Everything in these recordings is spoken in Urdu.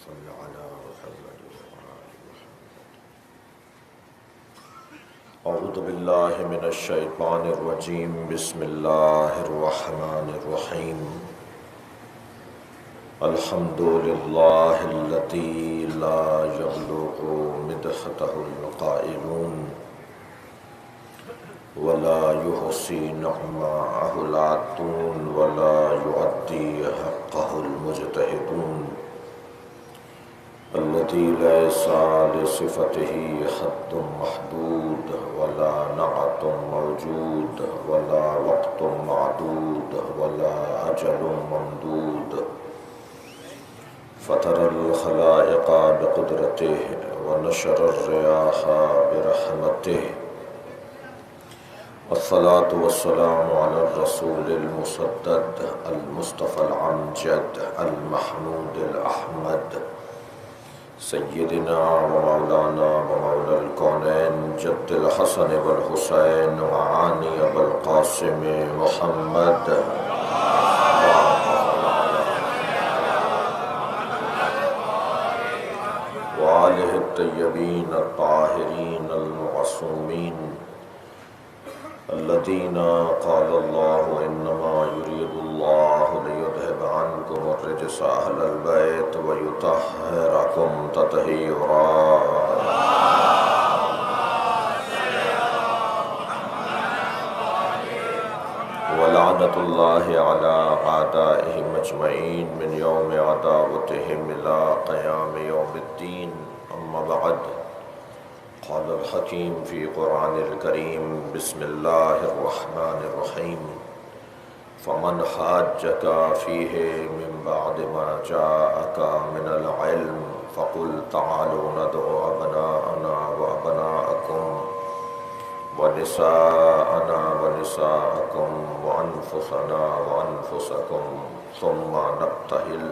صل على محمد وآل محمد. أعوذ بالله من الشيطان الرجيم. بسم الله الرحمن الرحيم. الحمد لله الذي لا يبلغ مدحته القائلون ولا يحصي نعماءه العادون ولا يؤدي حقه المجتهدون الذي ليس لصفته حد محدود ولا نعت موجود ولا وقت معدود ولا أجل ممدود فطر الخلائق بقدرته ونشر الرياح برحمته والصلاة والسلام على الرسول المسدد المصطفى الأمجد المحمود الأحمد سيدنا ومولانا ومولى الكونين جد الحسن والحسين وعاني أبا القاسم محمد وآله الطيبين الطاهرين المعصومين الذين قال الله إنما يريد الله ليذهب عنكم الرجس أهل البيت ويطهركم تطهيرا. ولعنة الله على أعدائهم أجمعين من يوم عداوتهم إلى قيام يوم الدين. أما بعد، قال الحكيم في قرآن الكريم بسم الله الرحمن الرحيم فمن حاجك فيه من بعد ما جاءك من العلم فقل تعالوا ندعو أبناءنا وأبناءكم ونساءنا ونساءكم وأنفسنا وأنفسكم ثم نبتهل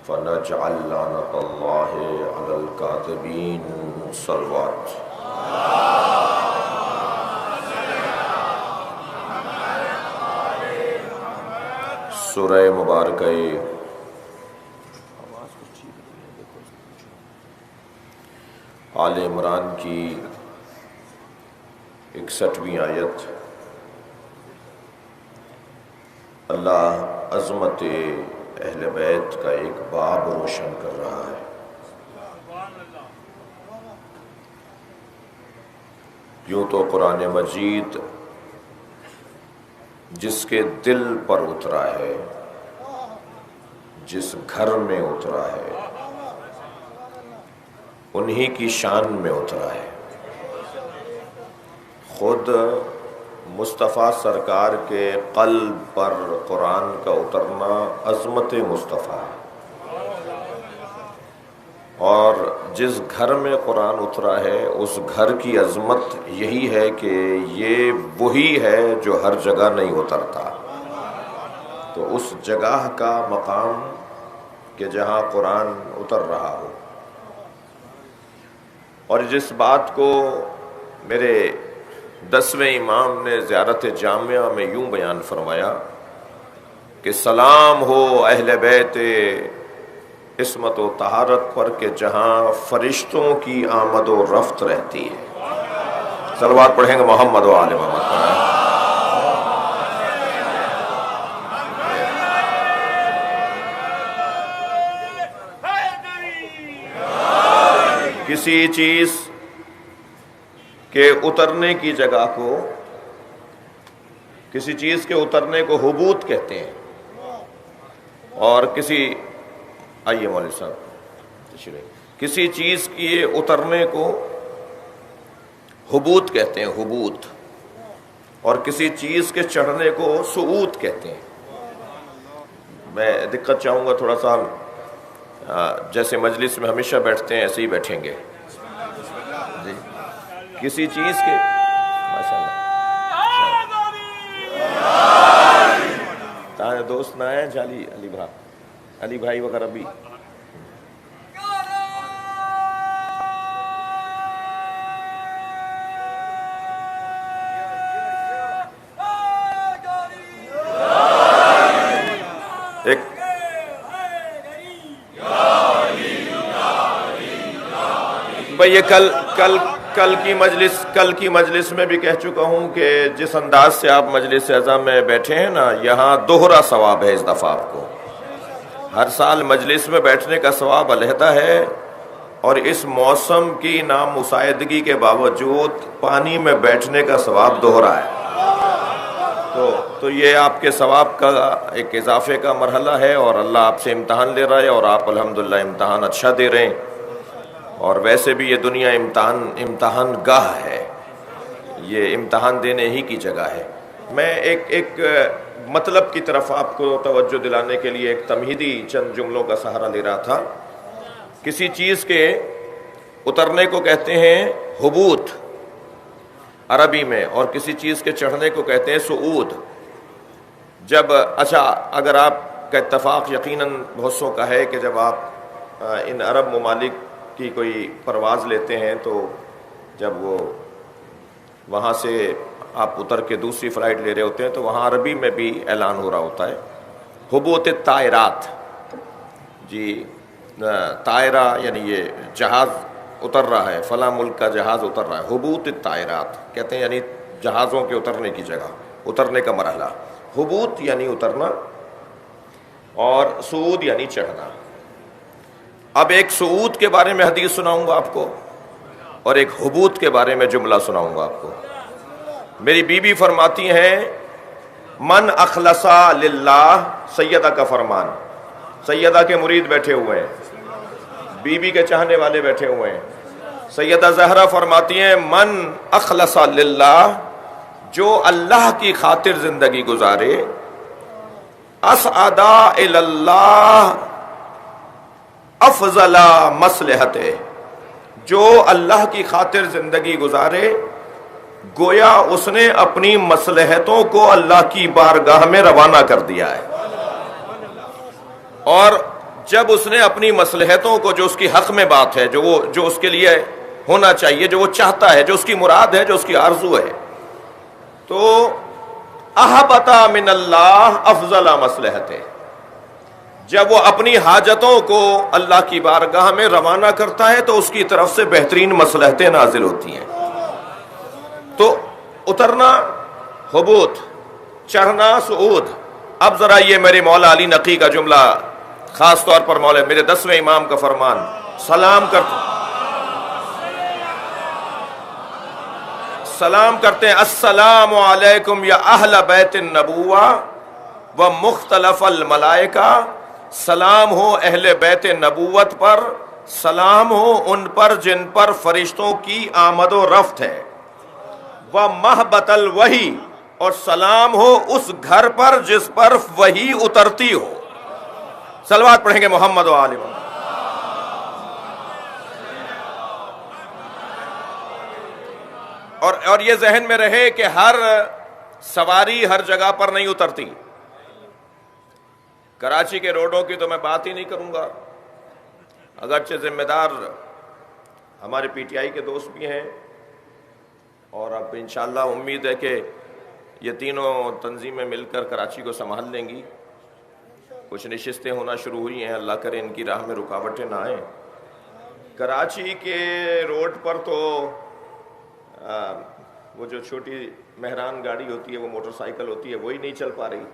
فنجعل لعنة الله على الكاذبين. صلوات. سورہ مبارکہ آل عمران کی 61ویں آیت. اللہ عظمت اہل بیت کا ایک باب روشن کر رہا ہے. یوں تو قرآن مجید جس کے دل پر اترا ہے، جس گھر میں اترا ہے، انہی کی شان میں اترا ہے. خود مصطفیٰ سرکار کے قلب پر قرآن کا اترنا عظمت مصطفیٰ ہے، اور جس گھر میں قرآن اترا ہے اس گھر کی عظمت یہی ہے کہ یہ وہی ہے جو ہر جگہ نہیں اترتا. تو اس جگہ کا مقام کہ جہاں قرآن اتر رہا ہو. اور جس بات کو میرے 10ویں امام نے زیارت جامعہ میں یوں بیان فرمایا کہ سلام ہو اہل بیت عصمت و طہارت پر کہ جہاں فرشتوں کی آمد و رفت رہتی ہے. صلوات پڑھیں گے محمد و آل محمد پر. کسی چیز کے اترنے کی جگہ کو، کسی چیز کے اترنے کو حبوط کہتے ہیں، اور آئیے مولوی صاحب، کسی چیز کی اترنے کو حبوط کہتے ہیں، حبوط، اور کسی چیز کے چڑھنے کو صعود کہتے ہیں. میں دقت چاہوں گا تھوڑا سا، جیسے مجلس میں ہمیشہ بیٹھتے ہیں ایسے ہی بیٹھیں گے جی. کسی چیز کے ماشاءاللہ دوست نہ آئے جالی علی بھائی وغیرہ بھی. ایک بھئی یہ کل کی مجلس میں بھی کہہ چکا ہوں کہ جس انداز سے آپ مجلس اعظم میں بیٹھے ہیں نا، یہاں دوہرا ثواب ہے اس دفعہ آپ کو. ہر سال مجلس میں بیٹھنے کا ثواب علیحدہ ہے، اور اس موسم کی نامساعدگی کے باوجود پانی میں بیٹھنے کا ثواب دوہرا ہے. تو یہ آپ کے ثواب کا ایک اضافے کا مرحلہ ہے، اور اللہ آپ سے امتحان لے رہا ہے، اور آپ الحمدللہ امتحان اچھا دے رہے ہیں. اور ویسے بھی یہ دنیا امتحان گاہ ہے، یہ امتحان دینے ہی کی جگہ ہے. میں ایک مطلب کی طرف آپ کو توجہ دلانے کے لیے ایک تمہیدی چند جملوں کا سہارا لے رہا تھا. کسی چیز کے اترنے کو کہتے ہیں حبوط عربی میں، اور کسی چیز کے چڑھنے کو کہتے ہیں صعود. اگر آپ کا اتفاق یقیناً بہت سو کا ہے کہ جب آپ ان عرب ممالک کی کوئی پرواز لیتے ہیں تو جب وہ وہاں سے آپ اتر کے دوسری فلائٹ لے رہے ہوتے ہیں تو وہاں عربی میں بھی اعلان ہو رہا ہوتا ہے حبوط الطائرات. جی طائرہ یعنی یہ جہاز اتر رہا ہے، فلاں ملک کا جہاز اتر رہا ہے. حبوط الطائرات کہتے ہیں یعنی جہازوں کے اترنے کی جگہ، اترنے کا مرحلہ. حبوط یعنی اترنا، اور صعود یعنی چڑھنا. اب ایک صعود کے بارے میں حدیث سناؤں گا آپ کو، اور ایک حبوط کے بارے میں جملہ سناؤں گا آپ کو. میری بیوی فرماتی ہیں من اخلصا للہ، سیدہ کا فرمان، سیدہ کے مرید بیٹھے ہوئے ہیں، بیوی کے چاہنے والے بیٹھے ہوئے ہیں. سیدہ زہرا فرماتی ہیں من اخلصا للہ، جو اللہ کی خاطر زندگی گزارے، اسعدا اللہ افضل مصلحتے، جو اللہ کی خاطر زندگی گزارے گویا اس نے اپنی مصلحتوں کو اللہ کی بارگاہ میں روانہ کر دیا ہے. اور جب اس نے اپنی مصلحتوں کو، جو اس کی حق میں بات ہے، جو اس کے لیے ہونا چاہیے، جو وہ چاہتا ہے، جو اس کی مراد ہے، جو اس کی آرزو ہے، تو احبط من اللہ افضل مصلحتے، جب وہ اپنی حاجتوں کو اللہ کی بارگاہ میں روانہ کرتا ہے تو اس کی طرف سے بہترین مصلحتیں نازل ہوتی ہیں. تو اترنا حبوط، چڑھنا صعود. اب ذرا یہ میرے مولا علی نقی کا جملہ، خاص طور پر مولا میرے 10ویں امام کا فرمان، سلام کرتے ہیں السلام علیکم یا اہل بیت النبوہ و مختلف الملائکہ. سلام ہو اہل بیت نبوت پر، سلام ہو ان پر جن پر فرشتوں کی آمد و رفت ہے. و محبت الوحی، اور سلام ہو اس گھر پر جس پر وحی اترتی ہو. صلوات پڑھیں گے محمد و آل محمد. اور یہ ذہن میں رہے کہ ہر سواری ہر جگہ پر نہیں اترتی. کراچی کے روڈوں کی تو میں بات ہی نہیں کروں گا، اگرچہ ذمہ دار ہمارے پی ٹی آئی کے دوست بھی ہیں، اور اب انشاءاللہ امید ہے کہ یہ تینوں تنظیمیں مل کر کراچی کو سنبھال لیں گی. کچھ نشستیں ہونا شروع ہوئی ہیں، اللہ کرے ان کی راہ میں رکاوٹیں نہ آئیں. کراچی کے روڈ پر تو وہ جو چھوٹی مہران گاڑی ہوتی ہے، وہ موٹر سائیکل ہوتی ہے، وہی نہیں چل پا رہی،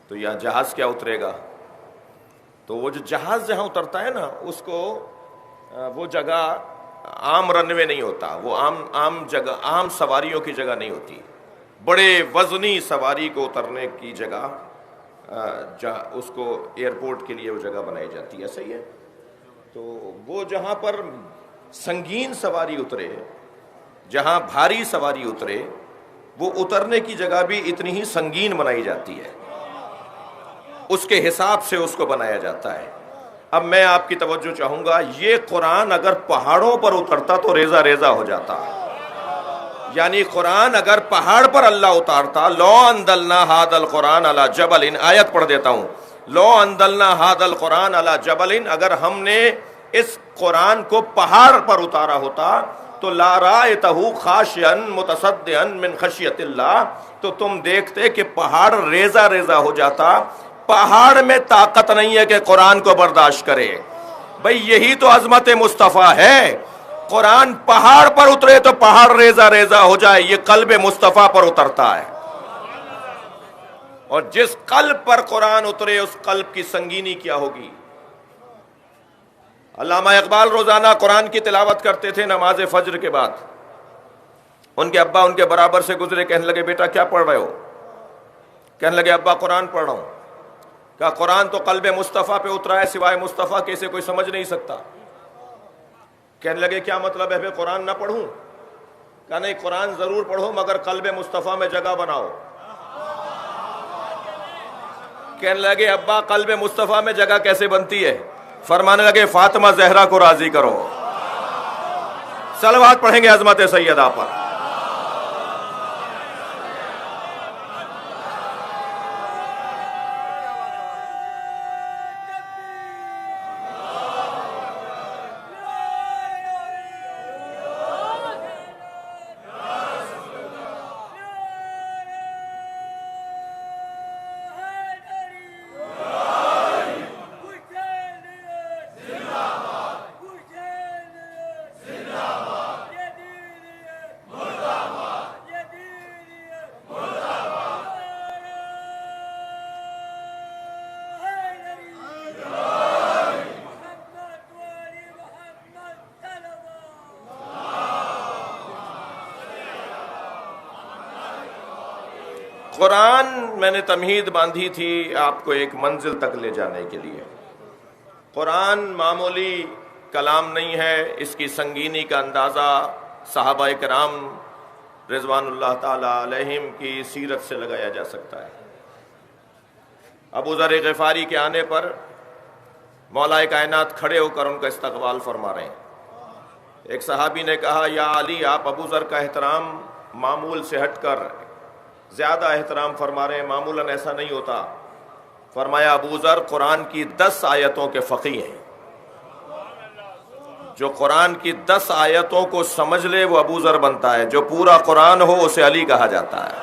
تو یہاں جہاز کیا اترے گا. تو وہ جو جہاز جہاں اترتا ہے نا، اس کو وہ جگہ عام رن وے نہیں ہوتا، وہ عام جگہ، عام سواریوں کی جگہ نہیں ہوتی. بڑے وزنی سواری کو اترنے کی جگہ اس کو ایئرپورٹ کے لیے وہ جگہ بنائی جاتی ہے. صحیح ہے. تو وہ جہاں پر سنگین سواری اترے، جہاں بھاری سواری اترے، وہ اترنے کی جگہ بھی اتنی ہی سنگین بنائی جاتی ہے، اس کے حساب سے اس کو بنایا جاتا ہے. اب میں آپ کی توجہ چاہوں گا، یہ قرآن اگر پہاڑوں پر اترتا تو ریزہ ریزہ ہو جاتا. یعنی قرآن اگر پہاڑ پر اللہ اتارتا، لو انزلنا ھذا القرآن علی جبل، آیت پڑھ دیتا ہوں، لو انزلنا ھذا القرآن علی جبل، اگر ہم نے اس قرآن کو پہاڑ پر اتارا ہوتا تو لا رأیتہ خاشعا متصدعا من خشیۃ اللہ، تو تم دیکھتے کہ پہاڑ ریزہ ریزہ ہو جاتا. پہاڑ میں طاقت نہیں ہے کہ قرآن کو برداشت کرے. بھئی یہی تو عظمت مصطفیٰ ہے. قرآن پہاڑ پر اترے تو پہاڑ ریزہ ریزہ ہو جائے، یہ قلب مصطفیٰ پر اترتا ہے، اور جس قلب پر قرآن اترے اس قلب کی سنگینی کیا ہوگی۔ علامہ اقبال روزانہ قرآن کی تلاوت کرتے تھے نماز فجر کے بعد۔ ان کے ابا ان کے برابر سے گزرے، کہنے لگے بیٹا کیا پڑھ رہے ہو؟ کہنے لگے ابا قرآن پڑھ رہا ہوں۔ کہا قرآن تو قلب مصطفیٰ پہ اترا ہے، سوائے مصطفیٰ کے اسے کوئی سمجھ نہیں سکتا۔ کہنے لگے کیا مطلب ہے پھر قرآن نہ پڑھوں؟ کہا نہیں، قرآن ضرور پڑھو مگر قلب مصطفیٰ میں جگہ بناؤ۔ کہنے لگے ابا قلب مصطفیٰ میں جگہ کیسے بنتی ہے؟ فرمانے لگے فاطمہ زہرا کو راضی کرو۔ صلوات پڑھیں گے عظمت سیدہ پر۔ قرآن میں نے تمہید باندھی تھی آپ کو ایک منزل تک لے جانے کے لیے۔ قرآن معمولی کلام نہیں ہے، اس کی سنگینی کا اندازہ صحابہ کرام رضوان اللہ تعالی علیہم کی سیرت سے لگایا جا سکتا ہے۔ ابو ذر غفاری کے آنے پر مولا کائنات کھڑے ہو کر ان کا استقبال فرما رہے ہیں۔ ایک صحابی نے کہا یا علی، آپ ابو ذر کا احترام معمول سے ہٹ کر زیادہ احترام فرما رہے ہیں، معمولاً ایسا نہیں ہوتا۔ فرمایا ابو ذر قرآن کی 10 آیتوں کے فقیہ ہیں، جو قرآن کی 10 آیتوں کو سمجھ لے وہ ابو ذر بنتا ہے، جو پورا قرآن ہو اسے علی کہا جاتا ہے۔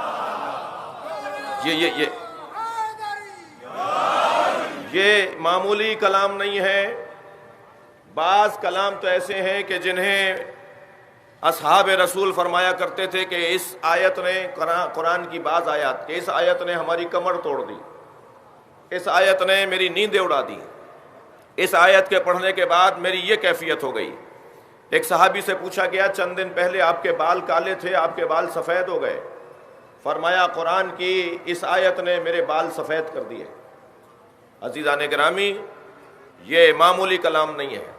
یہ معمولی کلام نہیں ہے۔ بعض کلام تو ایسے ہیں کہ جنہیں اصحاب رسول فرمایا کرتے تھے کہ اس آیت نے، قرآن کی بعض آیات کہ اس آیت نے ہماری کمر توڑ دی، اس آیت نے میری نیندیں اڑا دی، اس آیت کے پڑھنے کے بعد میری یہ کیفیت ہو گئی۔ ایک صحابی سے پوچھا گیا چند دن پہلے آپ کے بال کالے تھے، آپ کے بال سفید ہو گئے۔ فرمایا قرآن کی اس آیت نے میرے بال سفید کر دیے۔ عزیزان گرامی، یہ معمولی کلام نہیں ہے،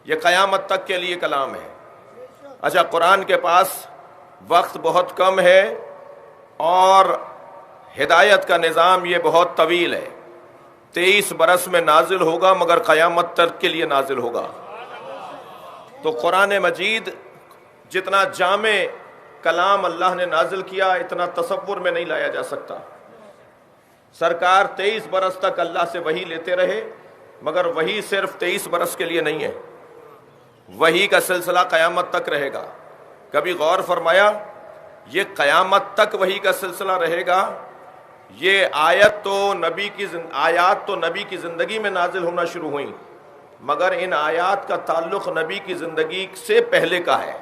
یہ قیامت تک کے لیے کلام ہے۔ اچھا، قرآن کے پاس وقت بہت کم ہے اور ہدایت کا نظام یہ بہت طویل ہے۔ 23 برس میں نازل ہوگا مگر قیامت تک کے لیے نازل ہوگا۔ تو قرآن مجید جتنا جامع کلام اللہ نے نازل کیا اتنا تصور میں نہیں لایا جا سکتا۔ سرکار 23 برس تک اللہ سے وحی لیتے رہے، مگر وحی صرف 23 برس کے لیے نہیں ہے، وحی کا سلسلہ قیامت تک رہے گا۔ کبھی غور فرمایا، یہ قیامت تک وحی کا سلسلہ رہے گا۔ یہ آیات تو نبی کی زندگی میں نازل ہونا شروع ہوئیں، مگر ان آیات کا تعلق نبی کی زندگی سے پہلے کا ہے۔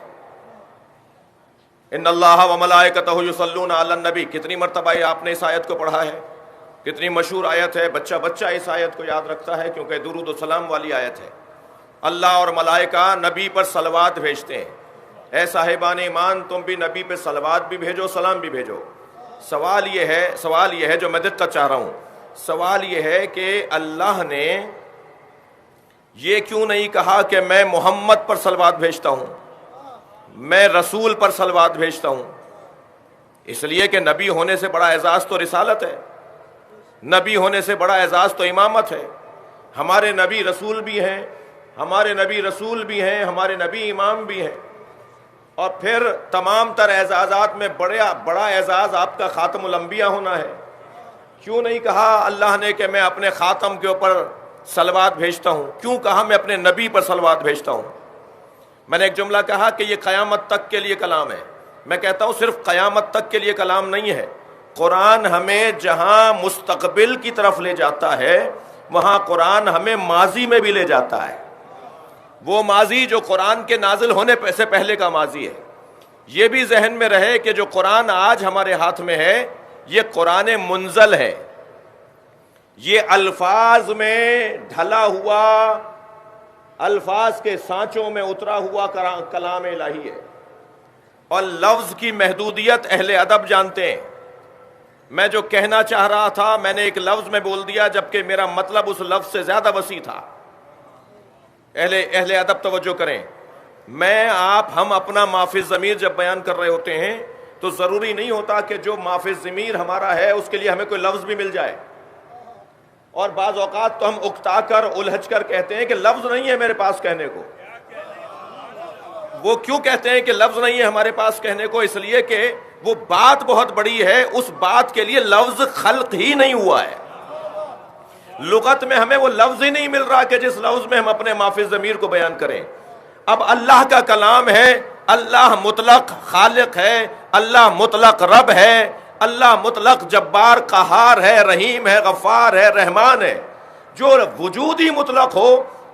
ان اللہ و ملائکتہ یصلون علی النبی، کتنی مرتبہ آپ نے اس آیت کو پڑھا ہے؟ کتنی مشہور آیت ہے، بچہ بچہ اس آیت کو یاد رکھتا ہے کیونکہ درود و سلام والی آیت ہے۔ اللہ اور ملائکہ نبی پر صلوات بھیجتے ہیں۔ اے صاحبان ایمان، تم بھی نبی پہ صلوات بھی بھیجو، سلام بھی بھیجو۔ سوال یہ ہے جو میں دقت چاہ رہا ہوں، سوال یہ ہے کہ اللہ نے یہ کیوں نہیں کہا کہ میں محمد پر صلوات بھیجتا ہوں، میں رسول پر صلوات بھیجتا ہوں؟ اس لیے کہ نبی ہونے سے بڑا اعزاز تو رسالت ہے، نبی ہونے سے بڑا اعزاز تو امامت ہے۔ ہمارے نبی رسول بھی ہیں، ہمارے نبی امام بھی ہیں، اور پھر تمام تر اعزازات میں بڑا اعزاز آپ کا خاتم الانبیاء ہونا ہے۔ کیوں نہیں کہا اللہ نے کہ میں اپنے خاتم کے اوپر صلوات بھیجتا ہوں؟ کیوں کہا میں اپنے نبی پر صلوات بھیجتا ہوں؟ میں نے ایک جملہ کہا کہ یہ قیامت تک کے لیے کلام ہے۔ میں کہتا ہوں صرف قیامت تک کے لیے کلام نہیں ہے، قرآن ہمیں جہاں مستقبل کی طرف لے جاتا ہے وہاں قرآن ہمیں ماضی میں بھی لے جاتا ہے۔ وہ ماضی جو قرآن کے نازل ہونے سے پہلے کا ماضی ہے. یہ بھی ذہن میں رہے کہ جو قرآن آج ہمارے ہاتھ میں ہے یہ قرآن منزل ہے، یہ الفاظ میں ڈھلا ہوا، الفاظ کے سانچوں میں اترا ہوا کلام الہی ہے، اور لفظ کی محدودیت اہل ادب جانتے ہیں. میں جو کہنا چاہ رہا تھا میں نے ایک لفظ میں بول دیا جبکہ میرا مطلب اس لفظ سے زیادہ وسیع تھا. اہل ادب توجہ کریں. ہم اپنا مافی الضمیر جب بیان کر رہے ہوتے ہیں تو ضروری نہیں ہوتا کہ جو مافی الضمیر ہمارا ہے اس کے لیے ہمیں کوئی لفظ بھی مل جائے. اور بعض اوقات تو ہم اکتا کر الجھ کر کہتے ہیں کہ لفظ نہیں ہے میرے پاس کہنے کو. وہ کیوں کہتے ہیں کہ لفظ نہیں ہے ہمارے پاس کہنے کو؟ اس لیے کہ وہ بات بہت بڑی ہے، اس بات کے لیے لفظ خلق ہی نہیں ہوا ہے. لغت میں ہمیں وہ لفظ ہی نہیں مل رہا کہ جس لفظ میں ہم اپنے مافی الضمیر کو بیان کریں. اب اللہ کا کلام ہے، اللہ مطلق خالق ہے، اللہ مطلق رب ہے، اللہ مطلق جبار قہار ہے، رحیم ہے، غفار ہے، رحمان ہے. جو وجود ہی مطلق ہو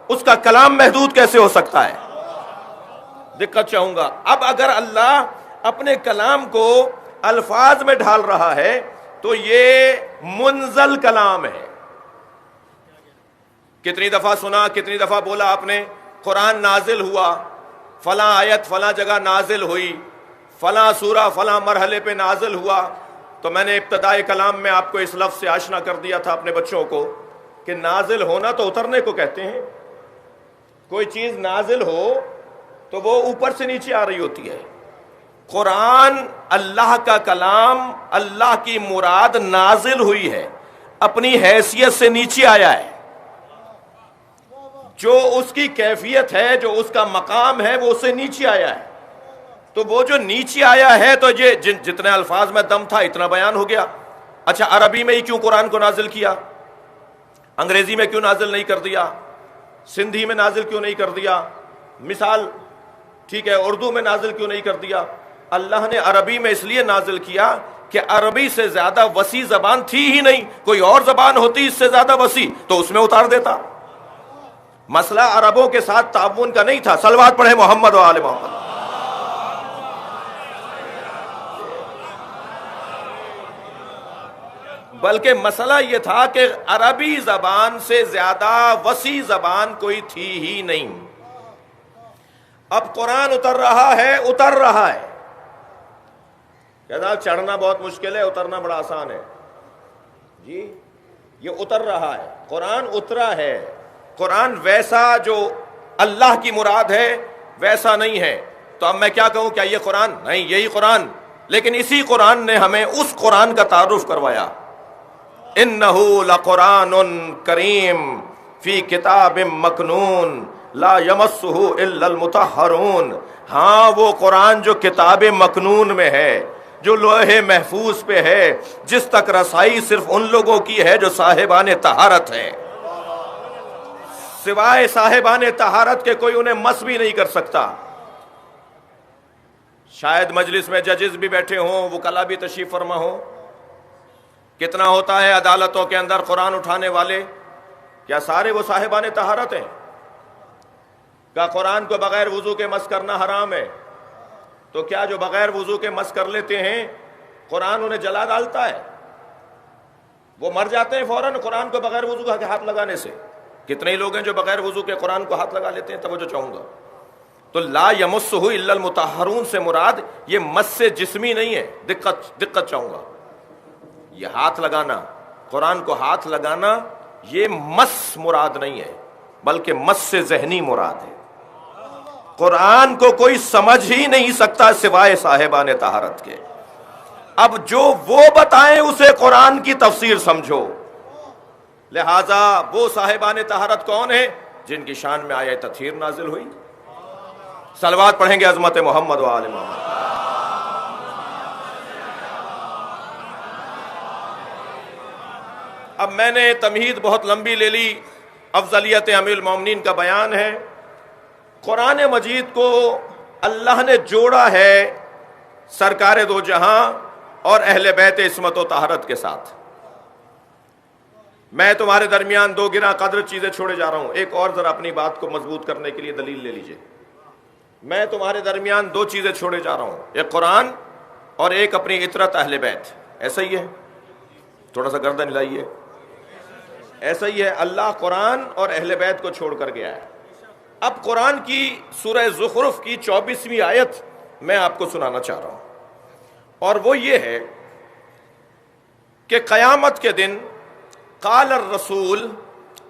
اس کا کلام محدود کیسے ہو سکتا ہے؟ دقت چاہوں گا. اب اگر اللہ اپنے کلام کو الفاظ میں ڈھال رہا ہے تو یہ منزل کلام ہے. کتنی دفعہ سنا، کتنی دفعہ بولا آپ نے قرآن نازل ہوا، فلاں آیت فلاں جگہ نازل ہوئی، فلاں سورہ فلاں مرحلے پہ نازل ہوا. تو میں نے ابتدائی کلام میں آپ کو اس لفظ سے آشنا کر دیا تھا اپنے بچوں کو کہ نازل ہونا تو اترنے کو کہتے ہیں. کوئی چیز نازل ہو تو وہ اوپر سے نیچے آ رہی ہوتی ہے. قرآن اللہ کا کلام، اللہ کی مراد نازل ہوئی ہے، اپنی حیثیت سے نیچے آیا ہے. جو اس کی کیفیت ہے، جو اس کا مقام ہے، وہ اس سے نیچے آیا ہے. تو وہ جو نیچے آیا ہے تو یہ جتنے الفاظ میں دم تھا اتنا بیان ہو گیا. اچھا عربی میں ہی کیوں قرآن کو نازل کیا؟ انگریزی میں کیوں نازل نہیں کر دیا؟ سندھی میں نازل کیوں نہیں کر دیا؟ مثال ٹھیک ہے اردو میں نازل کیوں نہیں کر دیا؟ اللہ نے عربی میں اس لیے نازل کیا کہ عربی سے زیادہ وسیع زبان تھی ہی نہیں. کوئی اور زبان ہوتی اس سے زیادہ وسیع تو اس میں اتار دیتا. مسئلہ عربوں کے ساتھ تعاون کا نہیں تھا. صلوات پڑھے محمد و آل محمد. بلکہ مسئلہ یہ تھا کہ عربی زبان سے زیادہ وسیع زبان کوئی تھی ہی نہیں. اب قرآن اتر رہا ہے. کہتا چڑھنا بہت مشکل ہے، اترنا بڑا آسان ہے. جی یہ اتر رہا ہے، قرآن اترا ہے. قرآن ویسا جو اللہ کی مراد ہے ویسا نہیں ہے. تو اب میں کیا کہوں؟ کیا یہ قرآن نہیں؟ یہی قرآن. لیکن اسی قرآن نے ہمیں اس قرآن کا تعارف کروایا. انہ لقرآن کریم فی کتاب مکنون لا یمسہ الا المطہرون. ہاں وہ قرآن جو کتاب مکنون میں ہے، جو لوح محفوظ پہ ہے، جس تک رسائی صرف ان لوگوں کی ہے جو صاحبان طہارت ہیں. سوائے صاحبان طہارت کے کوئی انہیں مس بھی نہیں کر سکتا. شاید مجلس میں ججز بھی بیٹھے ہوں، وکلا بھی تشریف فرما ہوں. کتنا ہوتا ہے عدالتوں کے اندر قرآن اٹھانے والے؟ کیا سارے وہ صاحبان طہارت ہیں؟ کیا قرآن کو بغیر وضو کے مس کرنا حرام ہے؟ تو کیا جو بغیر وضو کے مس کر لیتے ہیں قرآن انہیں جلا ڈالتا ہے؟ وہ مر جاتے ہیں فوراً قرآن کو بغیر وضو کے ہاتھ لگانے سے. کتنے ہی لوگ ہیں جو بغیر وضو کے قرآن کو ہاتھ لگا لیتے ہیں؟ توجہ چاہوں گا. تو لا یمسہ الا المطہرون سے مراد یہ مس سے جسمی نہیں ہے. دقت چاہوں گا. یہ ہاتھ لگانا، قرآن کو ہاتھ لگانا، یہ مس مراد نہیں ہے بلکہ مس سے ذہنی مراد ہے. قرآن کو کوئی سمجھ ہی نہیں سکتا سوائے صاحبان طہارت کے. اب جو وہ بتائیں اسے قرآن کی تفسیر سمجھو. لہذا وہ صاحبان طہارت کون ہیں؟ جن کی شان میں آیت تطہیر نازل ہوئی. صلوات پڑھیں گے عظمت محمد و آل محمد. اب میں نے تمہید بہت لمبی لے لی. افضلیت امیر المومنین کا بیان ہے. قرآن مجید کو اللہ نے جوڑا ہے سرکار دو جہاں اور اہل بیت عصمت و طہارت کے ساتھ. میں تمہارے درمیان دو گراں قدر چیزیں چھوڑے جا رہا ہوں. ایک اور ذرا اپنی بات کو مضبوط کرنے کے لیے دلیل لے لیجئے. میں تمہارے درمیان دو چیزیں چھوڑے جا رہا ہوں, ایک قرآن اور ایک اپنی عطرت اہل بیت. ایسا ہی ہے؟ تھوڑا سا گردن ہلائیے. ایسا ہی ہے. اللہ قرآن اور اہل بیت کو چھوڑ کر گیا ہے. اب قرآن کی سورہ زخرف کی 24ویں آیت میں آپ کو سنانا چاہ رہا ہوں, اور وہ یہ ہے کہ قیامت کے دن قال الرسول,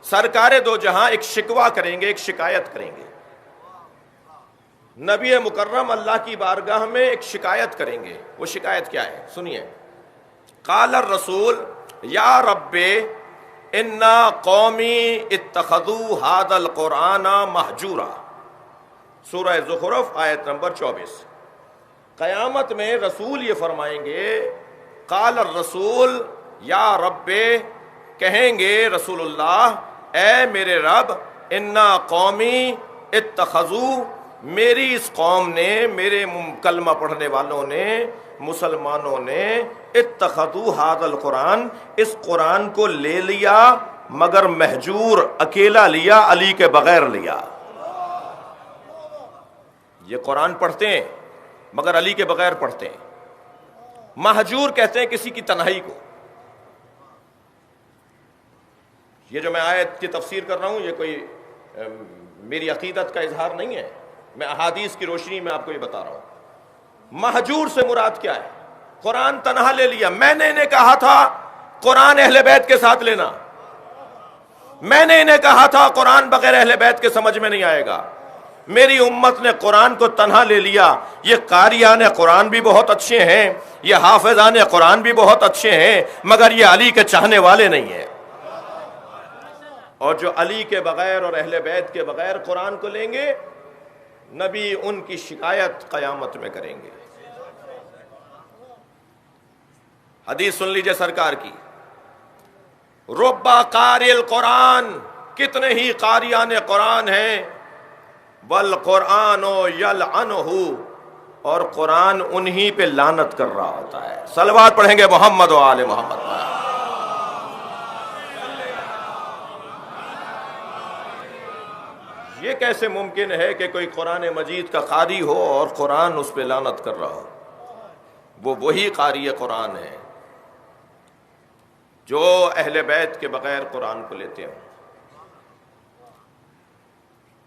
سرکار دو جہاں ایک شکوہ کریں گے, ایک شکایت کریں گے. نبی مکرم اللہ کی بارگاہ میں ایک شکایت کریں گے. وہ شکایت کیا ہے سنیے. قال الرسول یا رب انا قومی اتخذوا ھذا القرآن مہجورا. سورہ زخرف آیت نمبر 24. قیامت میں رسول یہ فرمائیں گے, قال الرسول یا رب, کہیں گے رسول اللہ, اے میرے رب, انا قومی اتخذوا, میری اس قوم نے, میرے کلمہ پڑھنے والوں نے, مسلمانوں نے, اتخذوا ھذا القرآن, اس قرآن کو لے لیا مگر مہجور, اکیلا لیا, علی کے بغیر لیا. یہ قرآن پڑھتے ہیں مگر علی کے بغیر پڑھتے ہیں. مہجور کہتے ہیں کسی کی تنہائی کو. یہ جو میں آیت کی تفسیر کر رہا ہوں یہ کوئی میری عقیدت کا اظہار نہیں ہے, میں احادیث کی روشنی میں آپ کو یہ بتا رہا ہوں. مہجور سے مراد کیا ہے؟ قرآن تنہا لے لیا. میں نے انہیں کہا تھا قرآن اہل بیت کے ساتھ لینا, میں نے انہیں کہا تھا قرآن بغیر اہل بیت کے سمجھ میں نہیں آئے گا. میری امت نے قرآن کو تنہا لے لیا. یہ قاریان قرآن بھی بہت اچھے ہیں, یہ حافظان قرآن بھی بہت اچھے ہیں, مگر یہ علی کے چاہنے والے نہیں ہیں. اور جو علی کے بغیر اور اہل بیت کے بغیر قرآن کو لیں گے, نبی ان کی شکایت قیامت میں کریں گے. حدیث سن لیجئے سرکار کی, ربا قاری القرآن, کتنے ہی قاریان قرآن ہیں, والقرآن یلعنہ, اور قرآن انہی پہ لعنت کر رہا ہوتا ہے. صلوات پڑھیں گے محمد و آل محمد. یہ کیسے ممکن ہے کہ کوئی قرآن مجید کا قاری ہو اور قرآن اس پہ لعنت کر رہا ہو؟ وہ وہی قاری قرآن ہے جو اہل بیت کے بغیر قرآن کو لیتے ہیں.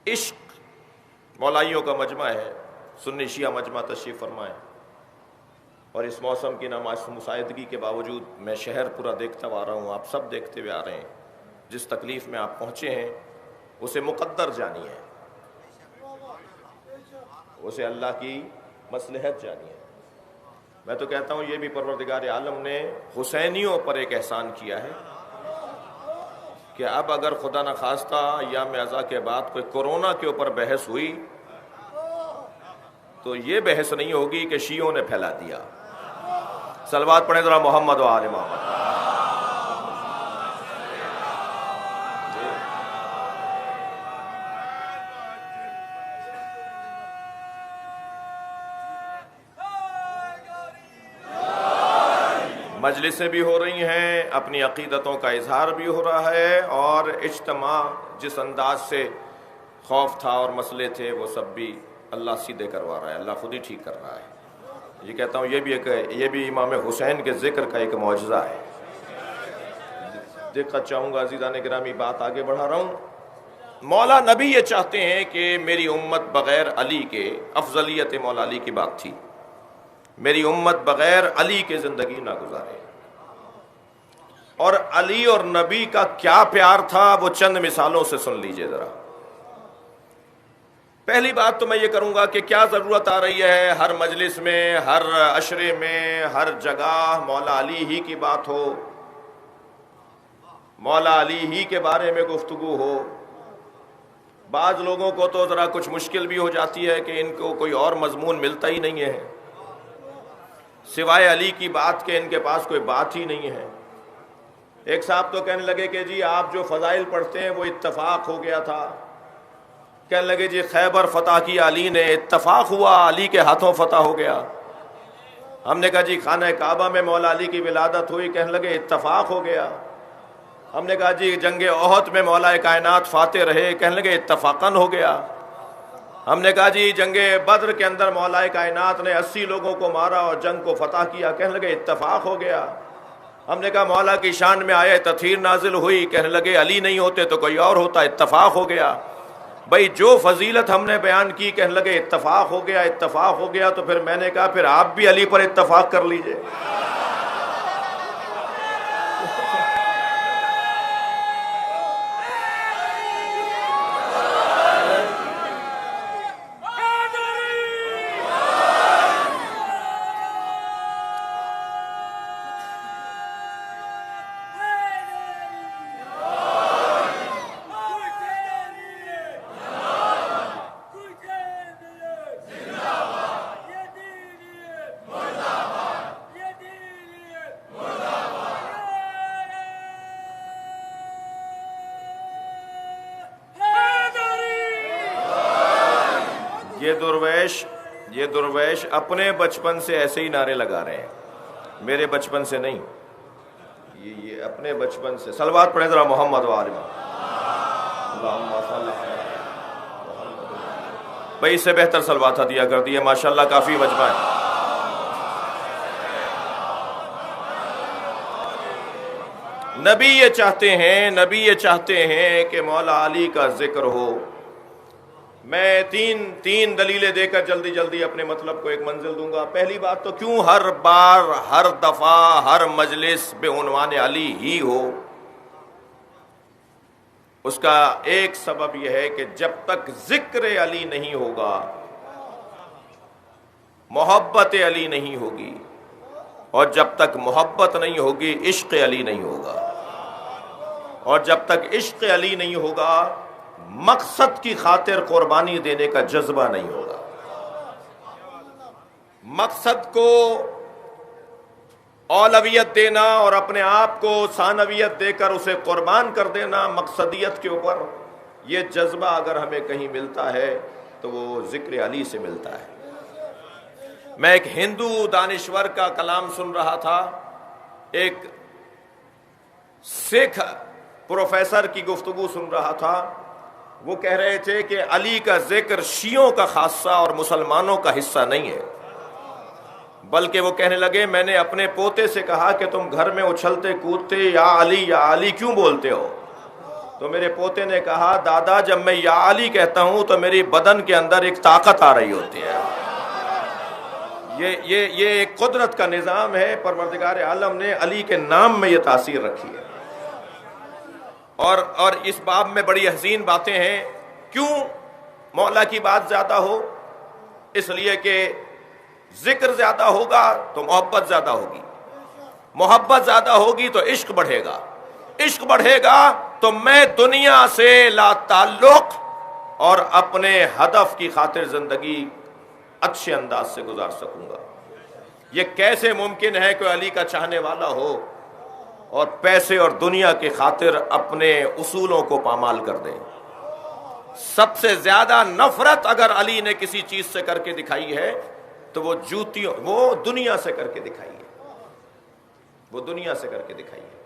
عشق مولائیوں کا مجمع ہے, سنی شیعہ مجمع تشریف فرمائیں. اور اس موسم کی نامساعدگی کے باوجود میں شہر پورا دیکھتا آ رہا ہوں, آپ سب دیکھتے ہوئے آ رہے ہیں. جس تکلیف میں آپ پہنچے ہیں اسے مقدر جانی ہے, اسے اللہ کی مصلحت جانی ہے. میں تو کہتا ہوں یہ بھی پروردگار عالم نے حسینیوں پر ایک احسان کیا ہے کہ اب اگر خدا نخواستہ ایام ازا کے بعد کوئی کورونا کے اوپر بحث ہوئی تو یہ بحث نہیں ہوگی کہ شیعوں نے پھیلا دیا. صلوات پڑھیں ذرا محمد و آل محمد. مجلسیں بھی ہو رہی ہیں, اپنی عقیدتوں کا اظہار بھی ہو رہا ہے, اور اجتماع جس انداز سے خوف تھا اور مسئلے تھے وہ سب بھی اللہ سیدھے کروا رہا ہے, اللہ خود ہی ٹھیک کر رہا ہے. یہ کہتا ہوں یہ بھی امام حسین کے ذکر کا ایک معجزہ ہے. دقت چاہوں گا عزیزان گرامی, بات آگے بڑھا رہا ہوں. مولا نبی یہ چاہتے ہیں کہ میری امت بغیر علی کے, افضلیت مولا علی کی بات تھی, میری امت بغیر علی کے زندگی نہ گزارے. اور علی اور نبی کا کیا پیار تھا وہ چند مثالوں سے سن لیجئے ذرا. پہلی بات تو میں یہ کروں گا کہ کیا ضرورت آ رہی ہے ہر مجلس میں, ہر عشرے میں, ہر جگہ مولا علی ہی کی بات ہو, مولا علی ہی کے بارے میں گفتگو ہو. بعض لوگوں کو تو ذرا کچھ مشکل بھی ہو جاتی ہے کہ ان کو کوئی اور مضمون ملتا ہی نہیں ہے, سوائے علی کی بات کے ان کے پاس کوئی بات ہی نہیں ہے. ایک صاحب تو کہنے لگے کہ جی آپ جو فضائل پڑھتے ہیں وہ اتفاق ہو گیا تھا. کہنے لگے جی خیبر فتح کی علی نے, اتفاق ہوا علی کے ہاتھوں فتح ہو گیا. ہم نے کہا جی خانہ کعبہ میں مولا علی کی ولادت ہوئی, کہنے لگے اتفاق ہو گیا. ہم نے کہا جی جنگ احد میں مولا کائنات فاتح رہے، کہنے لگے اتفاقاً ہو گیا۔ ہم نے کہا جی جنگ بدر کے اندر مولا کائنات نے 80 لوگوں کو مارا اور جنگ کو فتح کیا، کہنے لگے اتفاق ہو گیا۔ ہم نے کہا مولا کی شان میں آئے تطہیر نازل ہوئی، کہنے لگے علی نہیں ہوتے تو کوئی اور ہوتا، اتفاق ہو گیا۔ بھائی جو فضیلت ہم نے بیان کی، کہنے لگے اتفاق ہو گیا، اتفاق ہو گیا۔ تو پھر میں نے کہا پھر آپ بھی علی پر اتفاق کر لیجئے۔ یہ درویش اپنے بچپن سے ایسے ہی نعرے لگا رہے ہیں، میرے بچپن سے نہیں، یہ اپنے بچپن سے۔ صلوات پڑھیں ذرا محمد و آل محمد۔ اللہم صل علی محمد۔ بھائی اس سے بہتر صلوات دیا کر دیے، ماشاءاللہ کافی مجمع ہے۔ نبی یہ چاہتے ہیں کہ مولا علی کا ذکر ہو۔ میں تین دلیلیں دے کر جلدی جلدی اپنے مطلب کو ایک منزل دوں گا۔ پہلی بات تو کیوں ہر بار ہر دفعہ ہر مجلس بے عنوان علی ہی ہو، اس کا ایک سبب یہ ہے کہ جب تک ذکر علی نہیں ہوگا، محبت علی نہیں ہوگی، اور جب تک محبت نہیں ہوگی عشق علی نہیں ہوگا، اور جب تک عشق علی نہیں ہوگا مقصد کی خاطر قربانی دینے کا جذبہ نہیں ہوگا۔ مقصد کو اولویت دینا اور اپنے آپ کو ثانویت دے کر اسے قربان کر دینا مقصدیت کے اوپر، یہ جذبہ اگر ہمیں کہیں ملتا ہے تو وہ ذکر علی سے ملتا ہے۔ میں ایک ہندو دانشور کا کلام سن رہا تھا، ایک سکھ پروفیسر کی گفتگو سن رہا تھا۔ وہ کہہ رہے تھے کہ علی کا ذکر شیعوں کا خاصہ اور مسلمانوں کا حصہ نہیں ہے، بلکہ وہ کہنے لگے میں نے اپنے پوتے سے کہا کہ تم گھر میں اچھلتے کودتے یا علی کیوں بولتے ہو؟ تو میرے پوتے نے کہا دادا جب میں یا علی کہتا ہوں تو میری بدن کے اندر ایک طاقت آ رہی ہوتی ہے۔ یہ ایک قدرت کا نظام ہے، پروردگار عالم نے علی کے نام میں یہ تاثیر رکھی ہے۔ اور اس باب میں بڑی حسین باتیں ہیں۔ کیوں مولا کی بات زیادہ ہو؟ اس لیے کہ ذکر زیادہ ہوگا تو محبت زیادہ ہوگی، محبت زیادہ ہوگی تو عشق بڑھے گا، عشق بڑھے گا تو میں دنیا سے لا تعلق اور اپنے ہدف کی خاطر زندگی اچھے انداز سے گزار سکوں گا۔ یہ کیسے ممکن ہے کہ علی کا چاہنے والا ہو اور پیسے اور دنیا کی خاطر اپنے اصولوں کو پامال کر دے؟ سب سے زیادہ نفرت اگر علی نے کسی چیز سے کر کے دکھائی ہے تو وہ دنیا سے کر کے دکھائی ہے، وہ دنیا سے کر کے دکھائی ہے۔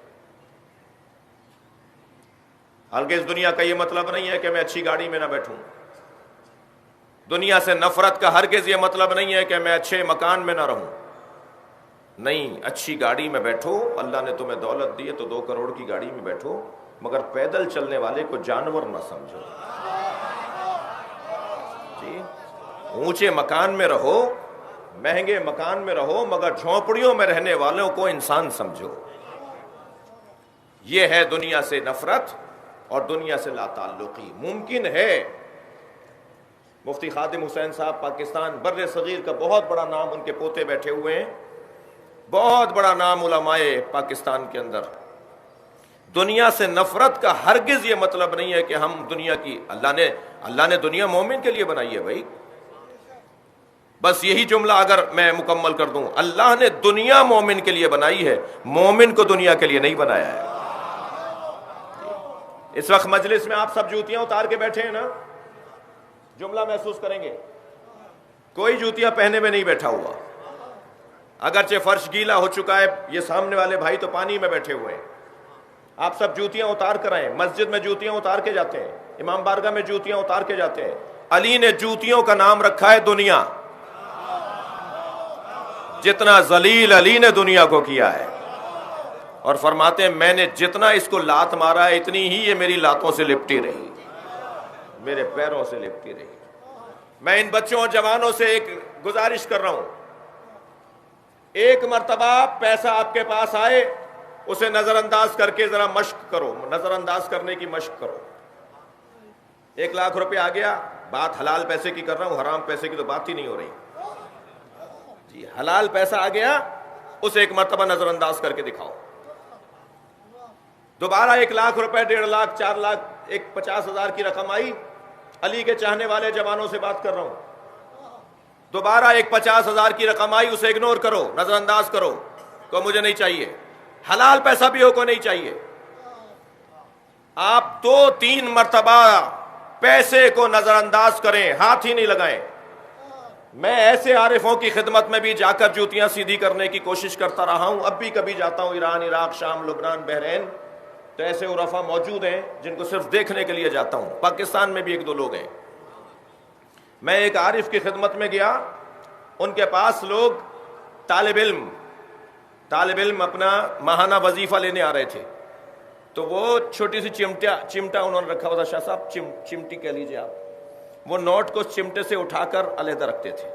حالانکہ اس دنیا کا یہ مطلب نہیں ہے کہ میں اچھی گاڑی میں نہ بیٹھوں، دنیا سے نفرت کا ہرگز یہ مطلب نہیں ہے کہ میں اچھے مکان میں نہ رہوں۔ نہیں، اچھی گاڑی میں بیٹھو، اللہ نے تمہیں دولت دی ہے تو 2 کروڑ کی گاڑی میں بیٹھو، مگر پیدل چلنے والے کو جانور نہ سمجھو۔ جی، اونچے مکان میں رہو، مہنگے مکان میں رہو، مگر جھونپڑیوں میں رہنے والوں کو انسان سمجھو۔ یہ ہے دنیا سے نفرت اور دنیا سے لا تعلقی۔ ممکن ہے مفتی خادم حسین صاحب پاکستان بر صغیر کا بہت بڑا نام، ان کے پوتے بیٹھے ہوئے ہیں، بہت بڑا نام علماء پاکستان کے اندر۔ دنیا سے نفرت کا ہرگز یہ مطلب نہیں ہے کہ ہم دنیا کی، اللہ نے دنیا مومن کے لیے بنائی ہے بھائی۔ بس یہی جملہ اگر میں مکمل کر دوں، اللہ نے دنیا مومن کے لیے بنائی ہے، مومن کو دنیا کے لیے نہیں بنایا ہے۔ اس وقت مجلس میں آپ سب جوتیاں اتار کے بیٹھے ہیں نا، جملہ محسوس کریں گے، کوئی جوتیاں پہنے میں نہیں بیٹھا ہوا، اگرچہ فرش گیلا ہو چکا ہے، یہ سامنے والے بھائی تو پانی میں بیٹھے ہوئے ہیں، آپ سب جوتیاں اتار کر آئیں، مسجد میں جوتیاں اتار کے جاتے ہیں، امام بارگاہ میں جوتیاں اتار کے جاتے ہیں۔ علی نے جوتیوں کا نام رکھا ہے دنیا، جتنا ذلیل علی نے دنیا کو کیا ہے، اور فرماتے ہیں میں نے جتنا اس کو لات مارا ہے اتنی ہی یہ میری لاتوں سے لپٹی رہی، میرے پیروں سے لپٹی رہی۔ میں ان بچوں اور جوانوں سے ایک گزارش کر رہا ہوں، ایک مرتبہ پیسہ آپ کے پاس آئے اسے نظر انداز کر کے ذرا مشق کرو، نظر انداز کرنے کی مشق کرو۔ 1,00,000 روپے آ گیا، بات حلال پیسے کی کر رہا ہوں، حرام پیسے کی تو بات ہی نہیں ہو رہی جی، حلال پیسہ آ گیا اسے ایک مرتبہ نظر انداز کر کے دکھاؤ۔ دوبارہ 1,00,000 روپے، 1.5 لاکھ، 4 لاکھ، ایک 50,000 کی رقم آئی، علی کے چاہنے والے جوانوں سے بات کر رہا ہوں، دوبارہ ایک 50,000 کی رقم آئی، اسے اگنور کرو، نظر انداز کرو، کو مجھے نہیں چاہیے، حلال پیسہ بھی ہو کو نہیں چاہیے۔ آپ 2-3 مرتبہ پیسے کو نظر انداز کریں، ہاتھ ہی نہیں لگائیں۔ میں ایسے عارفوں کی خدمت میں بھی جا کر جوتیاں سیدھی کرنے کی کوشش کرتا رہا ہوں، اب بھی کبھی جاتا ہوں ایران، عراق، شام، لبنان، بحرین، تو ایسے عرفا موجود ہیں جن کو صرف دیکھنے کے لیے جاتا ہوں۔ پاکستان میں بھی 1-2 لوگ ہیں۔ میں ایک عارف کی خدمت میں گیا، ان کے پاس لوگ طالب علم اپنا ماہانہ وظیفہ لینے آ رہے تھے، تو وہ چھوٹی سی چمٹا انہوں نے رکھا ہوا تھا، شاہ صاحب چمٹی کہہ لیجیے آپ، وہ نوٹ کو چمٹے سے اٹھا کر علیحدہ رکھتے تھے۔